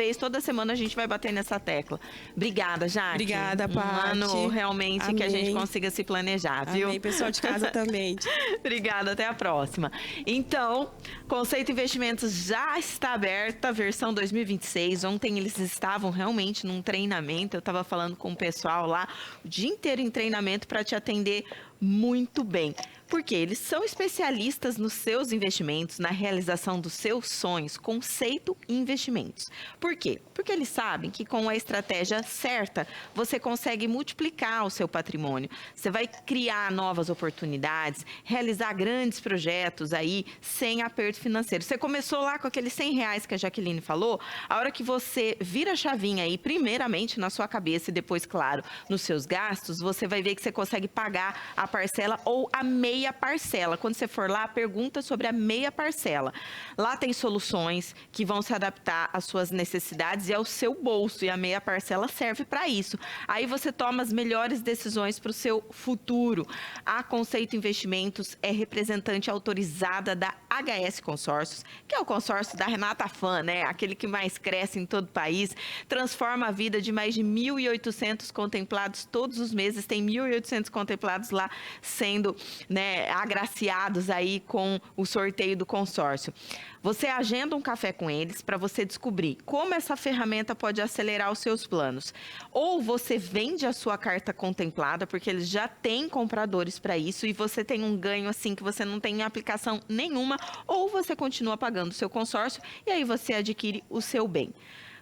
semana a gente vai bater nessa tecla. Obrigada, Jaque.
Obrigada, Paty.
Um ano realmente
Amém.
que a gente consiga se planejar, viu?
Amém, pessoal de casa também.
Obrigada, até a próxima. Então, Conceito Investimentos já está aberta, a versão 2026. Ontem eles estavam realmente num treinamento, eu estava falando com o pessoal lá, o dia inteiro em treinamento para te atender muito bem. Porque eles são especialistas nos seus investimentos, na realização dos seus sonhos, Conceito Investimentos. Por quê? Porque eles sabem que com a estratégia certa, você consegue multiplicar o seu patrimônio. Você vai criar novas oportunidades, realizar grandes projetos aí, sem aperto financeiro. Você começou lá com aqueles R$100 que a Jaqueline falou, a hora que você vira a chavinha aí, primeiramente na sua cabeça e depois, claro, nos seus gastos, você vai ver que você consegue pagar a parcela ou a meia parcela. Quando você for lá, pergunta sobre a meia parcela. Lá tem soluções que vão se adaptar às suas necessidades e ao seu bolso, e a meia parcela serve para isso. Aí você toma as melhores decisões para o seu futuro. A Conceito Investimentos é representante autorizada da HS Consórcios, que é o consórcio da Renata Fã, né? Aquele que mais cresce em todo o país, transforma a vida de mais de 1.800 contemplados todos os meses. Tem 1.800 contemplados lá sendo, né, agraciados aí com o sorteio do consórcio. Você agenda um café com eles para você descobrir como essa ferramenta pode acelerar os seus planos. Ou você vende a sua carta contemplada, porque eles já têm compradores para isso e você tem um ganho assim que você não tem em aplicação nenhuma, ou você continua pagando o seu consórcio e aí você adquire o seu bem.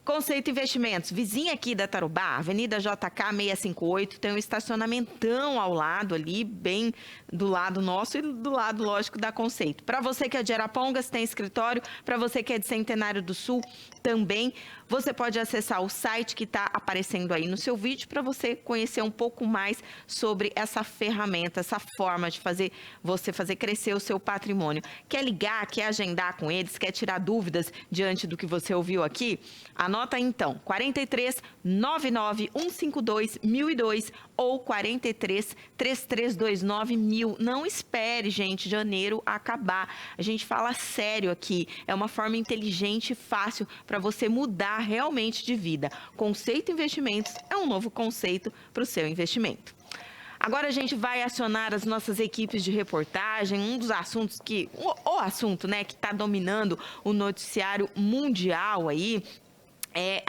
Conceito Investimentos, vizinha aqui da Tarubá, Avenida JK 658, tem um estacionamentão ao lado ali, bem do lado nosso e do lado, lógico, da Conceito. Para você que é de Arapongas, tem escritório, para você que é de Centenário do Sul, também. Você pode acessar o site que está aparecendo aí no seu vídeo para você conhecer um pouco mais sobre essa ferramenta, essa forma de você fazer crescer o seu patrimônio. Quer ligar, quer agendar com eles, quer tirar dúvidas diante do que você ouviu aqui? Anota aí, então, 43 99 152 1002 ou 43 3329 1000. Não espere, gente, janeiro acabar. A gente fala sério aqui. É uma forma inteligente e fácil para você mudar realmente de vida. Conceito Investimentos é um novo conceito para o seu investimento. Agora a gente vai acionar as nossas equipes de reportagem, um dos assuntos o assunto, né, que está dominando o noticiário mundial aí, é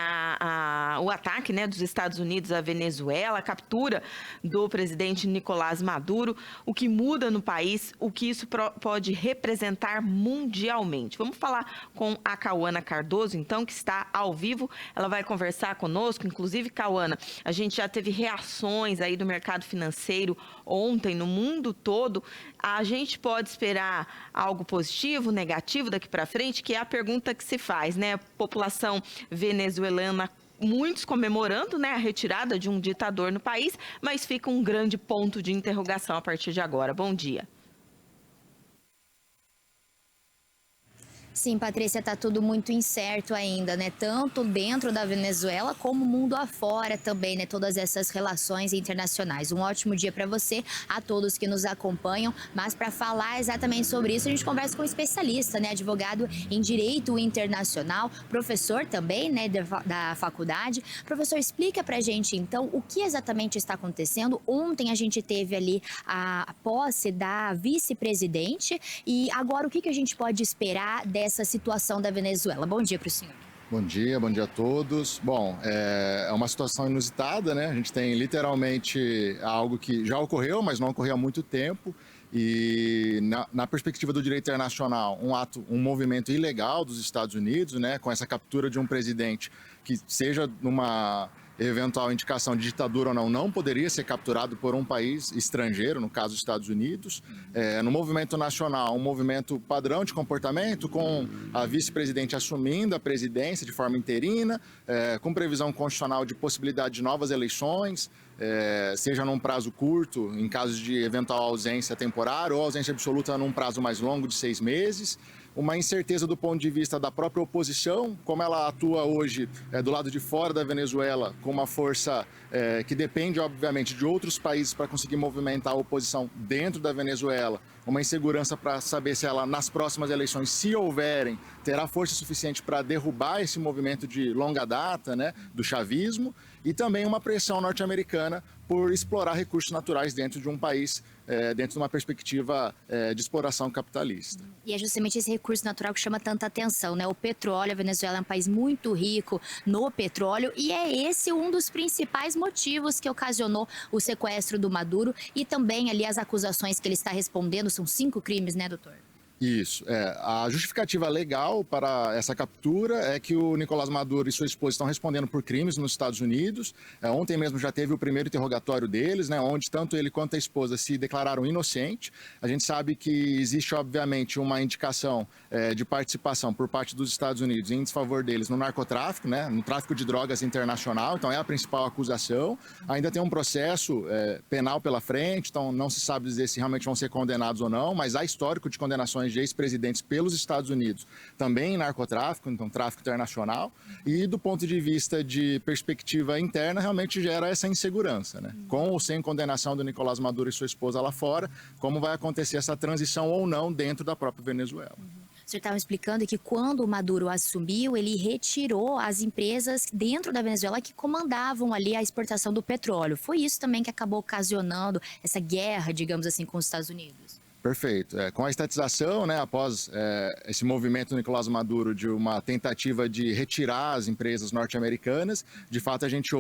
o ataque, né, dos Estados Unidos à Venezuela, a captura do presidente Nicolás Maduro, o que muda no país, o que isso pode representar mundialmente. Vamos falar com a Cauana Cardoso, então, que está ao vivo. Ela vai conversar conosco. Inclusive, Cauana, a gente já teve reações aí do mercado financeiro ontem no mundo todo. A gente pode esperar algo positivo, negativo daqui para frente, que é a pergunta que se faz, né? A população venezuelana, muitos comemorando, né, a retirada de um ditador no país, mas fica um grande ponto de interrogação a partir de agora. Bom dia.
Sim, Patrícia, está tudo muito incerto ainda, né? Tanto dentro da Venezuela como mundo afora também, né? Todas essas relações internacionais. Um ótimo dia para você, a todos que nos acompanham. Mas para falar exatamente sobre isso, a gente conversa com um especialista, né? Advogado em Direito Internacional, professor também, né? Da faculdade. Professor, explica para a gente, então, o que exatamente está acontecendo. Ontem a gente teve ali a posse da vice-presidente e agora o que a gente pode esperar dessa situação da Venezuela? Bom dia para o senhor.
Bom dia a todos. Bom, é uma situação inusitada, né? A gente tem literalmente algo que já ocorreu, mas não ocorreu há muito tempo. E na perspectiva do direito internacional, um movimento ilegal dos Estados Unidos, né? Com essa captura de um presidente que seja numa eventual indicação de ditadura ou não poderia ser capturado por um país estrangeiro, no caso dos Estados Unidos. No movimento nacional, um movimento padrão de comportamento, com a vice-presidente assumindo a presidência de forma interina, com previsão constitucional de possibilidade de novas eleições, seja num prazo curto, em caso de eventual ausência temporária, ou ausência absoluta num prazo mais longo de 6 meses. Uma incerteza do ponto de vista da própria oposição, como ela atua hoje do lado de fora da Venezuela, com uma força que depende, obviamente, de outros países para conseguir movimentar a oposição dentro da Venezuela. Uma insegurança para saber se ela, nas próximas eleições, se houverem, terá força suficiente para derrubar esse movimento de longa data, né, do chavismo, e também uma pressão norte-americana por explorar recursos naturais dentro de um país, dentro de uma perspectiva de exploração capitalista.
E é justamente esse recurso natural que chama tanta atenção, né? O petróleo, a Venezuela é um país muito rico no petróleo e é esse um dos principais motivos que ocasionou o sequestro do Maduro e também ali as acusações que ele está respondendo, são 5 crimes, né, doutor?
Isso. A justificativa legal para essa captura é que o Nicolás Maduro e sua esposa estão respondendo por crimes nos Estados Unidos. Ontem mesmo já teve o primeiro interrogatório deles, né, onde tanto ele quanto a esposa se declararam inocentes. A gente sabe que existe, obviamente, uma indicação de participação por parte dos Estados Unidos em desfavor deles no narcotráfico, né, no tráfico de drogas internacional. Então, é a principal acusação. Ainda tem um processo penal pela frente, então não se sabe dizer se realmente vão ser condenados ou não, mas há histórico de condenações de ex-presidentes pelos Estados Unidos, também em narcotráfico, então tráfico internacional, e do ponto de vista de perspectiva interna, realmente gera essa insegurança, né? Com ou sem condenação do Nicolás Maduro e sua esposa lá fora, como vai acontecer essa transição ou não dentro da própria Venezuela.
O senhor estava explicando que quando o Maduro assumiu, ele retirou as empresas dentro da Venezuela que comandavam ali a exportação do petróleo. Foi isso também que acabou ocasionando essa guerra, digamos assim, com os Estados Unidos?
Perfeito. Com a estatização, né, após esse movimento do Nicolás Maduro de uma tentativa de retirar as empresas norte-americanas, de fato a gente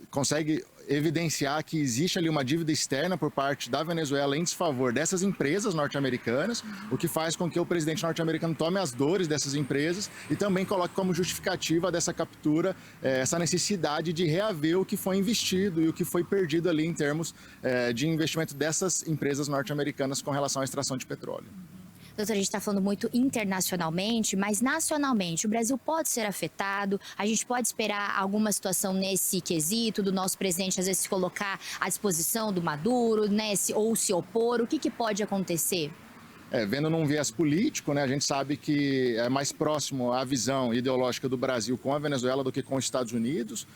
consegue evidenciar que existe ali uma dívida externa por parte da Venezuela em desfavor dessas empresas norte-americanas, o que faz com que o presidente norte-americano tome as dores dessas empresas e também coloque como justificativa dessa captura essa necessidade de reaver o que foi investido e o que foi perdido ali em termos de investimento dessas empresas norte-americanas com relação à extração de petróleo.
Doutor, a gente está falando muito internacionalmente, mas nacionalmente o Brasil pode ser afetado? A gente pode esperar alguma situação nesse quesito do nosso presidente às vezes se colocar à disposição do Maduro, né, ou se opor? O que pode acontecer?
Vendo num viés político, né, a gente sabe que é mais próximo à visão ideológica do Brasil com a Venezuela do que com os Estados Unidos.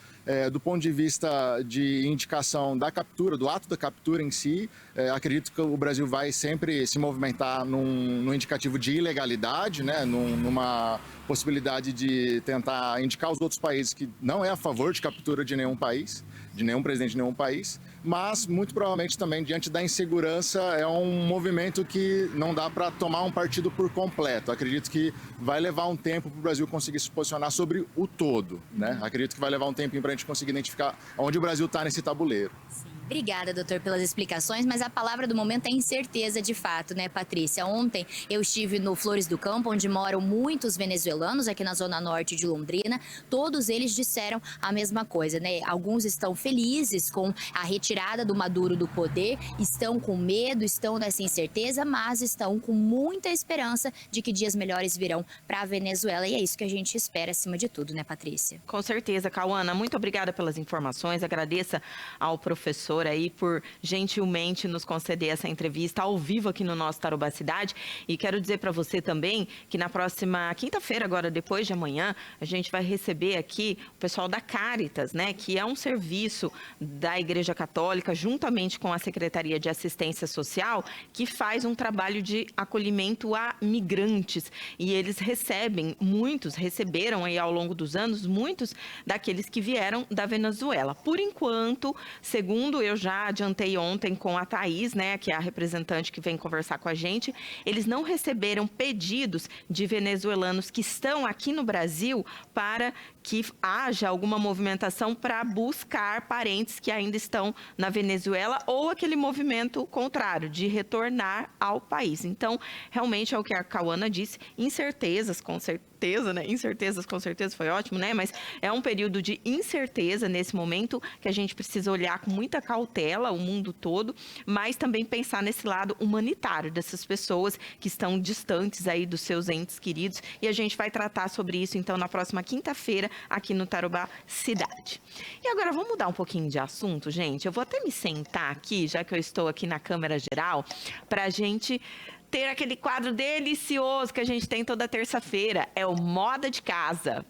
Do ponto de vista de indicação da captura, do ato da captura em si, acredito que o Brasil vai sempre se movimentar num indicativo de ilegalidade, né, numa possibilidade de tentar indicar os outros países que não é a favor de captura de nenhum país, de nenhum presidente de nenhum país, mas muito provavelmente também diante da insegurança é um movimento que não dá para tomar um partido por completo. Acredito que vai levar um tempo para o Brasil conseguir se posicionar sobre o todo, né? Acredito que vai levar um tempinho para a gente conseguir identificar onde o Brasil está nesse tabuleiro.
Obrigada, doutor, pelas explicações, mas a palavra do momento é incerteza de fato, né, Patrícia? Ontem eu estive no Flores do Campo, onde moram muitos venezuelanos aqui na zona norte de Londrina. Todos eles disseram a mesma coisa, né? Alguns estão felizes com a retirada do Maduro do poder, estão com medo, estão nessa incerteza, mas estão com muita esperança de que dias melhores virão para a Venezuela. E é isso que a gente espera acima de tudo, né, Patrícia?
Com certeza, Cauana. Muito obrigada pelas informações. Agradeça ao professor aí por gentilmente nos conceder essa entrevista ao vivo aqui no nosso Tarobá Cidade. E quero dizer para você também que na próxima quinta-feira, agora depois de amanhã, a gente vai receber aqui o pessoal da Caritas, né, que é um serviço da Igreja Católica, juntamente com a Secretaria de Assistência Social, que faz um trabalho de acolhimento a migrantes. E eles receberam aí ao longo dos anos, muitos daqueles que vieram da Venezuela. Por enquanto, segundo momento, eu já adiantei ontem com a Thaís, né, que é a representante que vem conversar com a gente, eles não receberam pedidos de venezuelanos que estão aqui no Brasil para que haja alguma movimentação para buscar parentes que ainda estão na Venezuela ou aquele movimento contrário, de retornar ao país. Então, realmente é o que a Cauana disse, incertezas, com certeza, né? Incertezas, com certeza, foi ótimo, né? Mas é um período de incerteza nesse momento que a gente precisa olhar com muita cautela o mundo todo, mas também pensar nesse lado humanitário dessas pessoas que estão distantes aí dos seus entes queridos. E a gente vai tratar sobre isso, então, na próxima quinta-feira, aqui no Tarobá Cidade. E agora, vamos mudar um pouquinho de assunto, gente? Eu vou até me sentar aqui, já que eu estou aqui na câmera geral, para a gente ter aquele quadro delicioso que a gente tem toda terça-feira. É o Moda de Casa.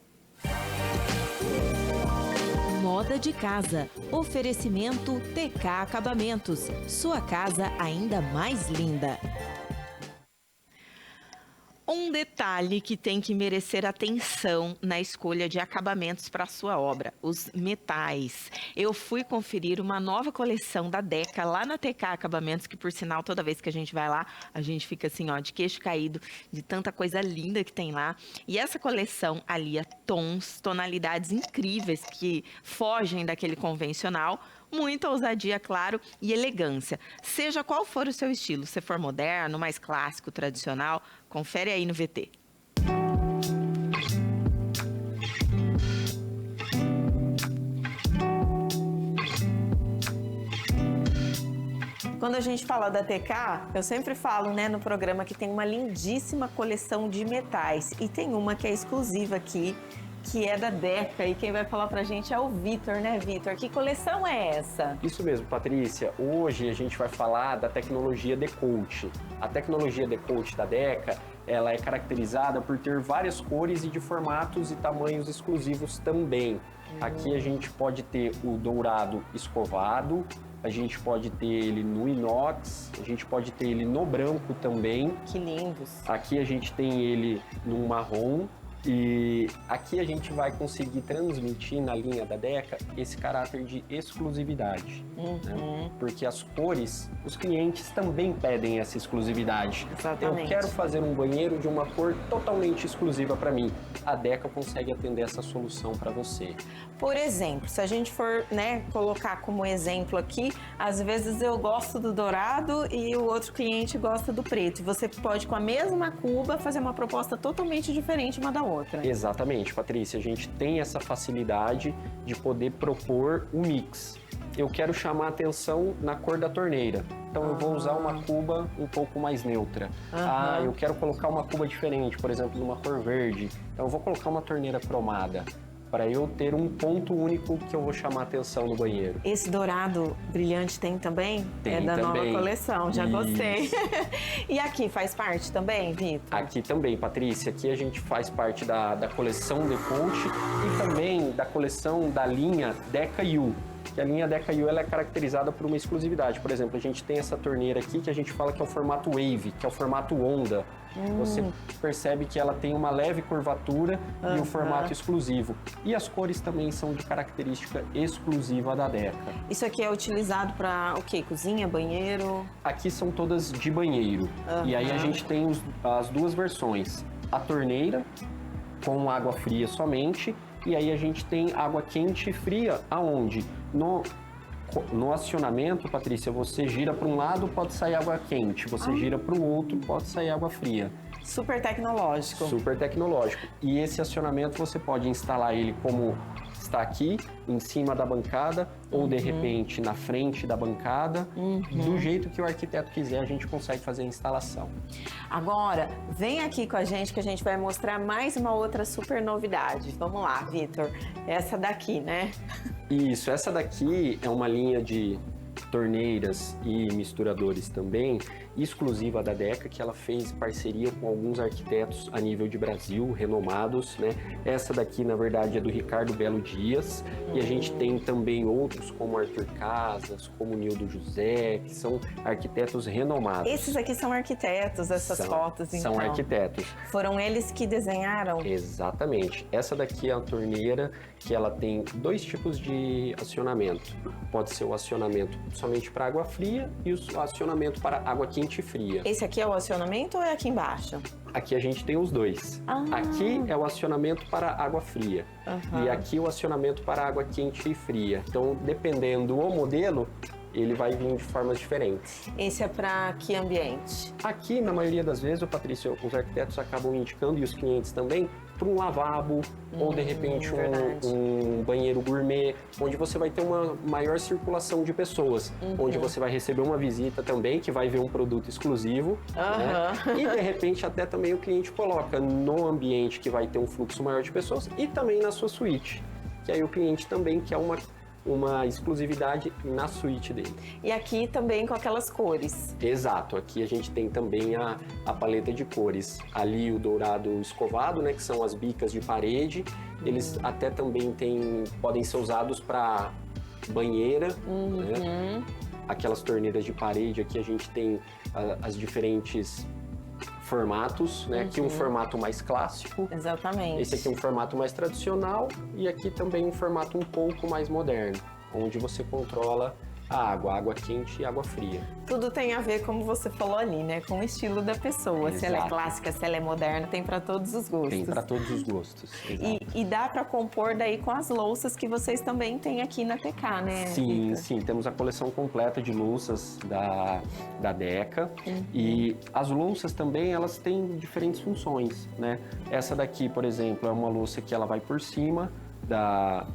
Moda de Casa. Oferecimento TK Acabamentos. Sua casa ainda mais linda.
Um detalhe que tem que merecer atenção na escolha de acabamentos para a sua obra, os metais. Eu fui conferir uma nova coleção da Deca lá na TK Acabamentos, que por sinal, toda vez que a gente vai lá, a gente fica assim, ó, de queixo caído, de tanta coisa linda que tem lá. E essa coleção alia tons, tonalidades incríveis que fogem daquele convencional, muita ousadia, claro, e elegância. Seja qual for o seu estilo, se for moderno, mais clássico, tradicional, confere aí no VT. Quando a gente fala da TK, eu sempre falo, né, no programa que tem uma lindíssima coleção de metais. E tem uma que é exclusiva aqui, que é da Deca, e quem vai falar pra gente é o Vitor, né, Vitor? Que coleção é essa?
Isso mesmo, Patrícia. Hoje a gente vai falar da tecnologia Decoat. A tecnologia Decoat da Deca, ela é caracterizada por ter várias cores e de formatos e tamanhos exclusivos também. Aqui a gente pode ter o dourado escovado, a gente pode ter ele no inox, a gente pode ter ele no branco também.
Que lindos!
Aqui a gente tem ele no marrom. E aqui a gente vai conseguir transmitir na linha da Deca esse caráter de exclusividade, né? Porque as cores, os clientes também pedem essa exclusividade.
Exatamente.
Eu quero fazer um banheiro de uma cor totalmente exclusiva para mim. A Deca consegue atender essa solução para você.
Por exemplo, se a gente for, né, colocar como exemplo aqui, às vezes eu gosto do dourado e o outro cliente gosta do preto. E você pode, com a mesma cuba, fazer uma proposta totalmente diferente uma da outra.
Exatamente, Patrícia. A gente tem essa facilidade de poder propor um mix. Eu quero chamar a atenção na cor da torneira. Então eu vou usar uma cuba um pouco mais neutra. Eu quero colocar uma cuba diferente, por exemplo, numa cor verde. Então eu vou colocar uma torneira cromada, para eu ter um ponto único que eu vou chamar a atenção no banheiro.
Esse dourado brilhante tem também?
Tem
é da
também.
Nova coleção, já
Isso.
gostei. E aqui faz parte também, Vitor?
Aqui também, Patrícia. Aqui a gente faz parte da coleção Decoat e também da coleção da linha Deca U. Que a linha Deca U ela é caracterizada por uma exclusividade. Por exemplo, a gente tem essa torneira aqui que a gente fala que é o formato Wave, que é o formato onda. Você percebe que ela tem uma leve curvatura e um formato exclusivo. E as cores também são de característica exclusiva da Deca.
Isso aqui é utilizado para o quê? Cozinha, banheiro?
Aqui são todas de banheiro. E aí a gente tem as duas versões. A torneira com água fria somente. E aí a gente tem água quente e fria, aonde? No acionamento, Patrícia, você gira para um lado, pode sair água quente. Você gira para o outro, pode sair água fria.
Super tecnológico.
Super tecnológico. E esse acionamento você pode instalar ele como está aqui, em cima da bancada, ou de repente na frente da bancada. Do jeito que o arquiteto quiser, a gente consegue fazer a instalação.
Agora, vem aqui com a gente que a gente vai mostrar mais uma outra super novidade. Vamos lá, Vitor. Essa daqui, né?
Isso, essa daqui é uma linha de torneiras e misturadores também, exclusiva da Deca, que ela fez parceria com alguns arquitetos a nível de Brasil, renomados, né? Essa daqui, na verdade, é do Ricardo Belo Dias, e a gente tem também outros como Arthur Casas, como Nildo José, que são arquitetos renomados.
Esses aqui são arquitetos, essas fotos, então?
São arquitetos.
Foram eles que desenharam?
Exatamente. Essa daqui é a torneira que ela tem dois tipos de acionamento. Pode ser o acionamento somente para água fria e o acionamento para água quente e fria.
Esse aqui é o acionamento ou é aqui embaixo?
Aqui a gente tem os dois. Aqui é o acionamento para água fria e aqui o acionamento para água quente e fria. Então, dependendo do modelo, ele vai vir de formas diferentes.
Esse é para que ambiente?
Aqui, na maioria das vezes, Patrícia, os arquitetos acabam indicando, e os clientes também, para um lavabo ou, de repente, um banheiro gourmet, onde você vai ter uma maior circulação de pessoas, onde você vai receber uma visita também, que vai ver um produto exclusivo, né? E, de repente, até também o cliente coloca no ambiente que vai ter um fluxo maior de pessoas e também na sua suíte, que aí o cliente também quer uma exclusividade na suíte dele.
E aqui também com aquelas cores.
Exato, aqui a gente tem também a paleta de cores. Ali o dourado escovado, né, que são as bicas de parede. Eles até também podem ser usados para banheira, né? Aquelas torneiras de parede, aqui a gente tem as diferentes formatos, né? Aqui um formato mais clássico.
Exatamente.
Esse aqui é um formato mais tradicional e aqui também um formato um pouco mais moderno, onde você controla a água quente e água fria.
Tudo tem a ver, como você falou ali, né? Com o estilo da pessoa.
Exato.
Se ela é clássica, se ela é moderna, tem para todos os gostos.
Tem para todos os gostos.
E dá para compor daí com as louças que vocês também têm aqui na TK, né?
Sim, sim. Temos a coleção completa de louças da Deca. E as louças também, elas têm diferentes funções, né? Essa daqui, por exemplo, é uma louça que ela vai por cima da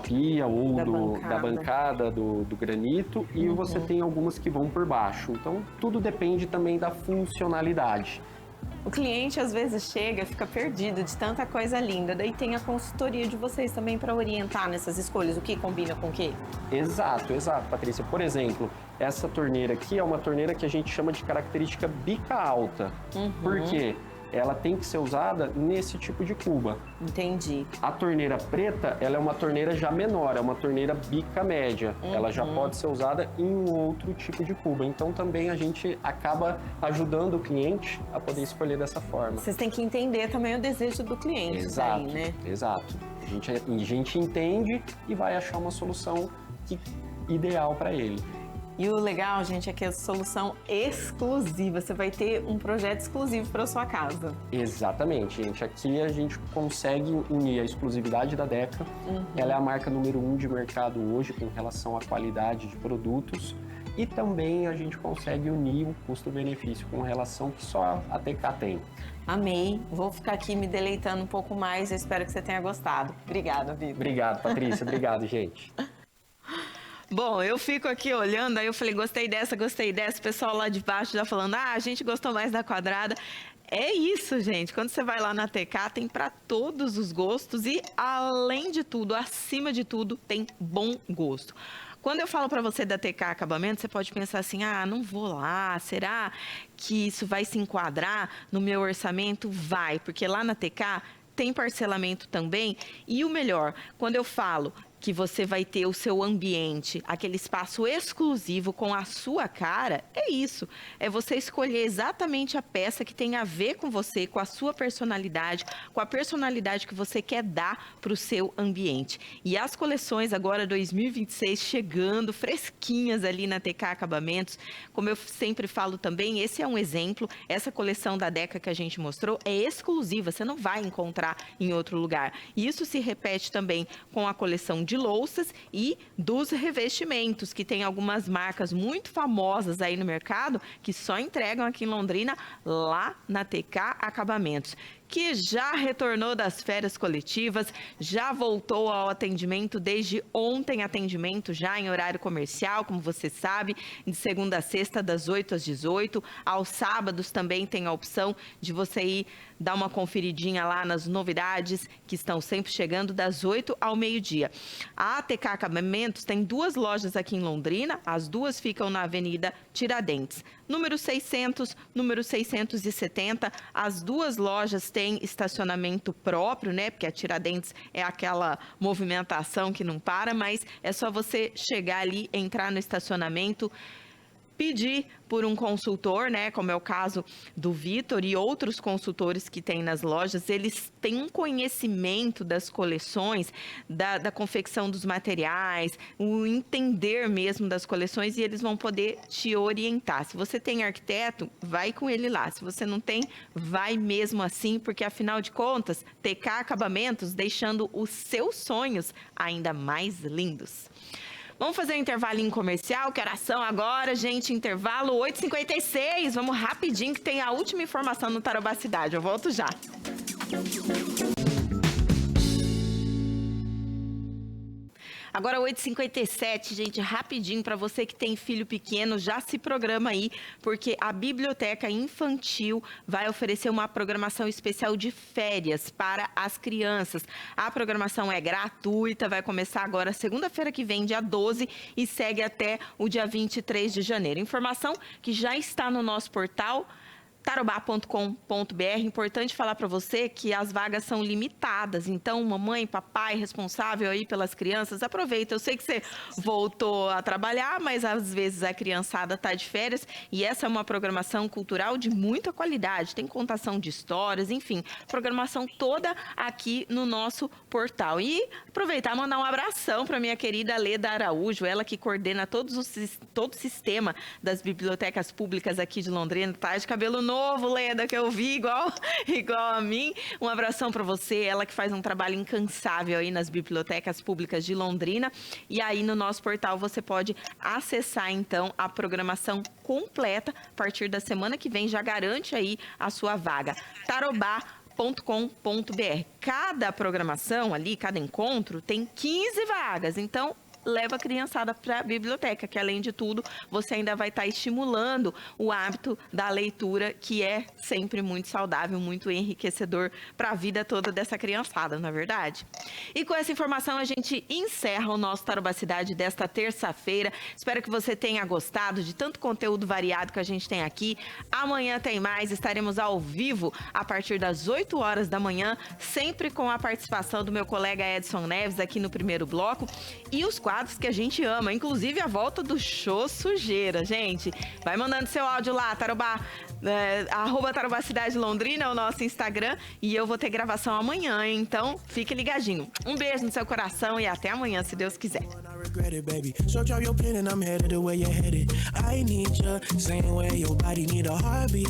pia ou da bancada do granito e você tem algumas que vão por baixo. Então, tudo depende também da funcionalidade.
O cliente às vezes chega, fica perdido de tanta coisa linda. Daí tem a consultoria de vocês também para orientar nessas escolhas, o que combina com o quê?
Exato, Patrícia. Por exemplo, essa torneira aqui é uma torneira que a gente chama de característica bica alta. Por quê? Ela tem que ser usada nesse tipo de cuba.
Entendi.
A torneira preta, ela é uma torneira já menor, é uma torneira bica média. Ela já pode ser usada em um outro tipo de cuba. Então também a gente acaba ajudando o cliente a poder escolher dessa forma.
Vocês têm que entender também o desejo do cliente.
Exato,
daí, né?
Exato. A gente entende e vai achar uma solução ideal para ele.
E o legal, gente, é que é solução exclusiva. Você vai ter um projeto exclusivo para sua casa.
Exatamente, gente. Aqui a gente consegue unir a exclusividade da Deca. Ela é a marca número 1 de mercado hoje com relação à qualidade de produtos. E também a gente consegue unir o custo-benefício com relação que só a TK tem.
Amei. Vou ficar aqui me deleitando um pouco mais. Eu espero que você tenha gostado. Obrigada, Vitor.
Obrigado, Patrícia. Obrigado, gente.
Bom, eu fico aqui olhando, aí eu falei, gostei dessa. O pessoal lá de baixo já falando, a gente gostou mais da quadrada. É isso, gente. Quando você vai lá na TK, tem para todos os gostos e, além de tudo, acima de tudo, tem bom gosto. Quando eu falo para você da TK Acabamento, você pode pensar assim, não vou lá, será que isso vai se enquadrar no meu orçamento? Vai, porque lá na TK tem parcelamento também. E o melhor, quando eu falo que você vai ter o seu ambiente, aquele espaço exclusivo com a sua cara, é isso. É você escolher exatamente a peça que tem a ver com você, com a sua personalidade, com a personalidade que você quer dar para o seu ambiente. E as coleções agora 2026 chegando, fresquinhas ali na TK Acabamentos, como eu sempre falo também, esse é um exemplo, essa coleção da Deca que a gente mostrou é exclusiva, você não vai encontrar em outro lugar. E isso se repete também com a coleção de louças e dos revestimentos, que tem algumas marcas muito famosas aí no mercado, que só entregam aqui em Londrina, lá na TK Acabamentos, que já retornou das férias coletivas, já voltou ao atendimento desde ontem, atendimento já em horário comercial, como você sabe, de segunda a sexta, das 8 às 18. Aos sábados também tem a opção de você ir dar uma conferidinha lá nas novidades que estão sempre chegando das 8 ao meio-dia. A TK Acabamentos tem 2 lojas aqui em Londrina, as 2 ficam na Avenida Tiradentes. Número 600, número 670, as 2 lojas têm estacionamento próprio, né? Porque a Tiradentes é aquela movimentação que não para, mas é só você chegar ali, entrar no estacionamento, pedir por um consultor, né, como é o caso do Vitor e outros consultores que tem nas lojas, eles têm um conhecimento das coleções, da confecção dos materiais, o entender mesmo das coleções, e eles vão poder te orientar. Se você tem arquiteto, vai com ele lá. Se você não tem, vai mesmo assim, porque afinal de contas, TK Acabamentos deixando os seus sonhos ainda mais lindos. Vamos fazer um intervalinho comercial, que horas são agora, gente? Intervalo 8h56. Vamos rapidinho que tem a última informação no Tarobá Cidade. Eu volto já. Agora 8h57, gente, rapidinho, para você que tem filho pequeno, já se programa aí, porque a Biblioteca Infantil vai oferecer uma programação especial de férias para as crianças. A programação é gratuita, vai começar agora segunda-feira que vem, dia 12, e segue até o dia 23 de janeiro. Informação que já está no nosso portal tarobá.com.br. Importante falar para você que as vagas são limitadas, então mamãe, papai responsável aí pelas crianças, aproveita. Eu sei que você voltou a trabalhar, mas às vezes a criançada tá de férias e essa é uma programação cultural de muita qualidade, tem contação de histórias, enfim, programação toda aqui no nosso portal. E aproveitar e mandar um abração para minha querida Leda Araújo, ela que coordena todo o sistema das bibliotecas públicas aqui de Londrina. Tá de cabelo novo, Leda, que eu vi igual a mim. Um abração para você, ela que faz um trabalho incansável aí nas bibliotecas públicas de Londrina. E aí no nosso portal você pode acessar então a programação completa. A partir da semana que vem já garante aí a sua vaga. tarobá.com.br. Cada programação ali, cada encontro tem 15 vagas. Então leva a criançada para a biblioteca, que além de tudo, você ainda vai estar estimulando o hábito da leitura, que é sempre muito saudável, muito enriquecedor para a vida toda dessa criançada, não é verdade? E com essa informação a gente encerra o nosso Tarobá Cidade desta terça-feira. Espero que você tenha gostado de tanto conteúdo variado que a gente tem aqui. Amanhã tem mais, estaremos ao vivo a partir das 8 horas da manhã, sempre com a participação do meu colega Edson Neves aqui no primeiro bloco e os quadros que a gente ama, inclusive a volta do Show Sujeira, gente. Vai mandando seu áudio lá, Tarobá, @Tarobá Cidade Londrina é o nosso Instagram e eu vou ter gravação amanhã, então fique ligadinho. Um beijo no seu coração e até amanhã, se Deus quiser.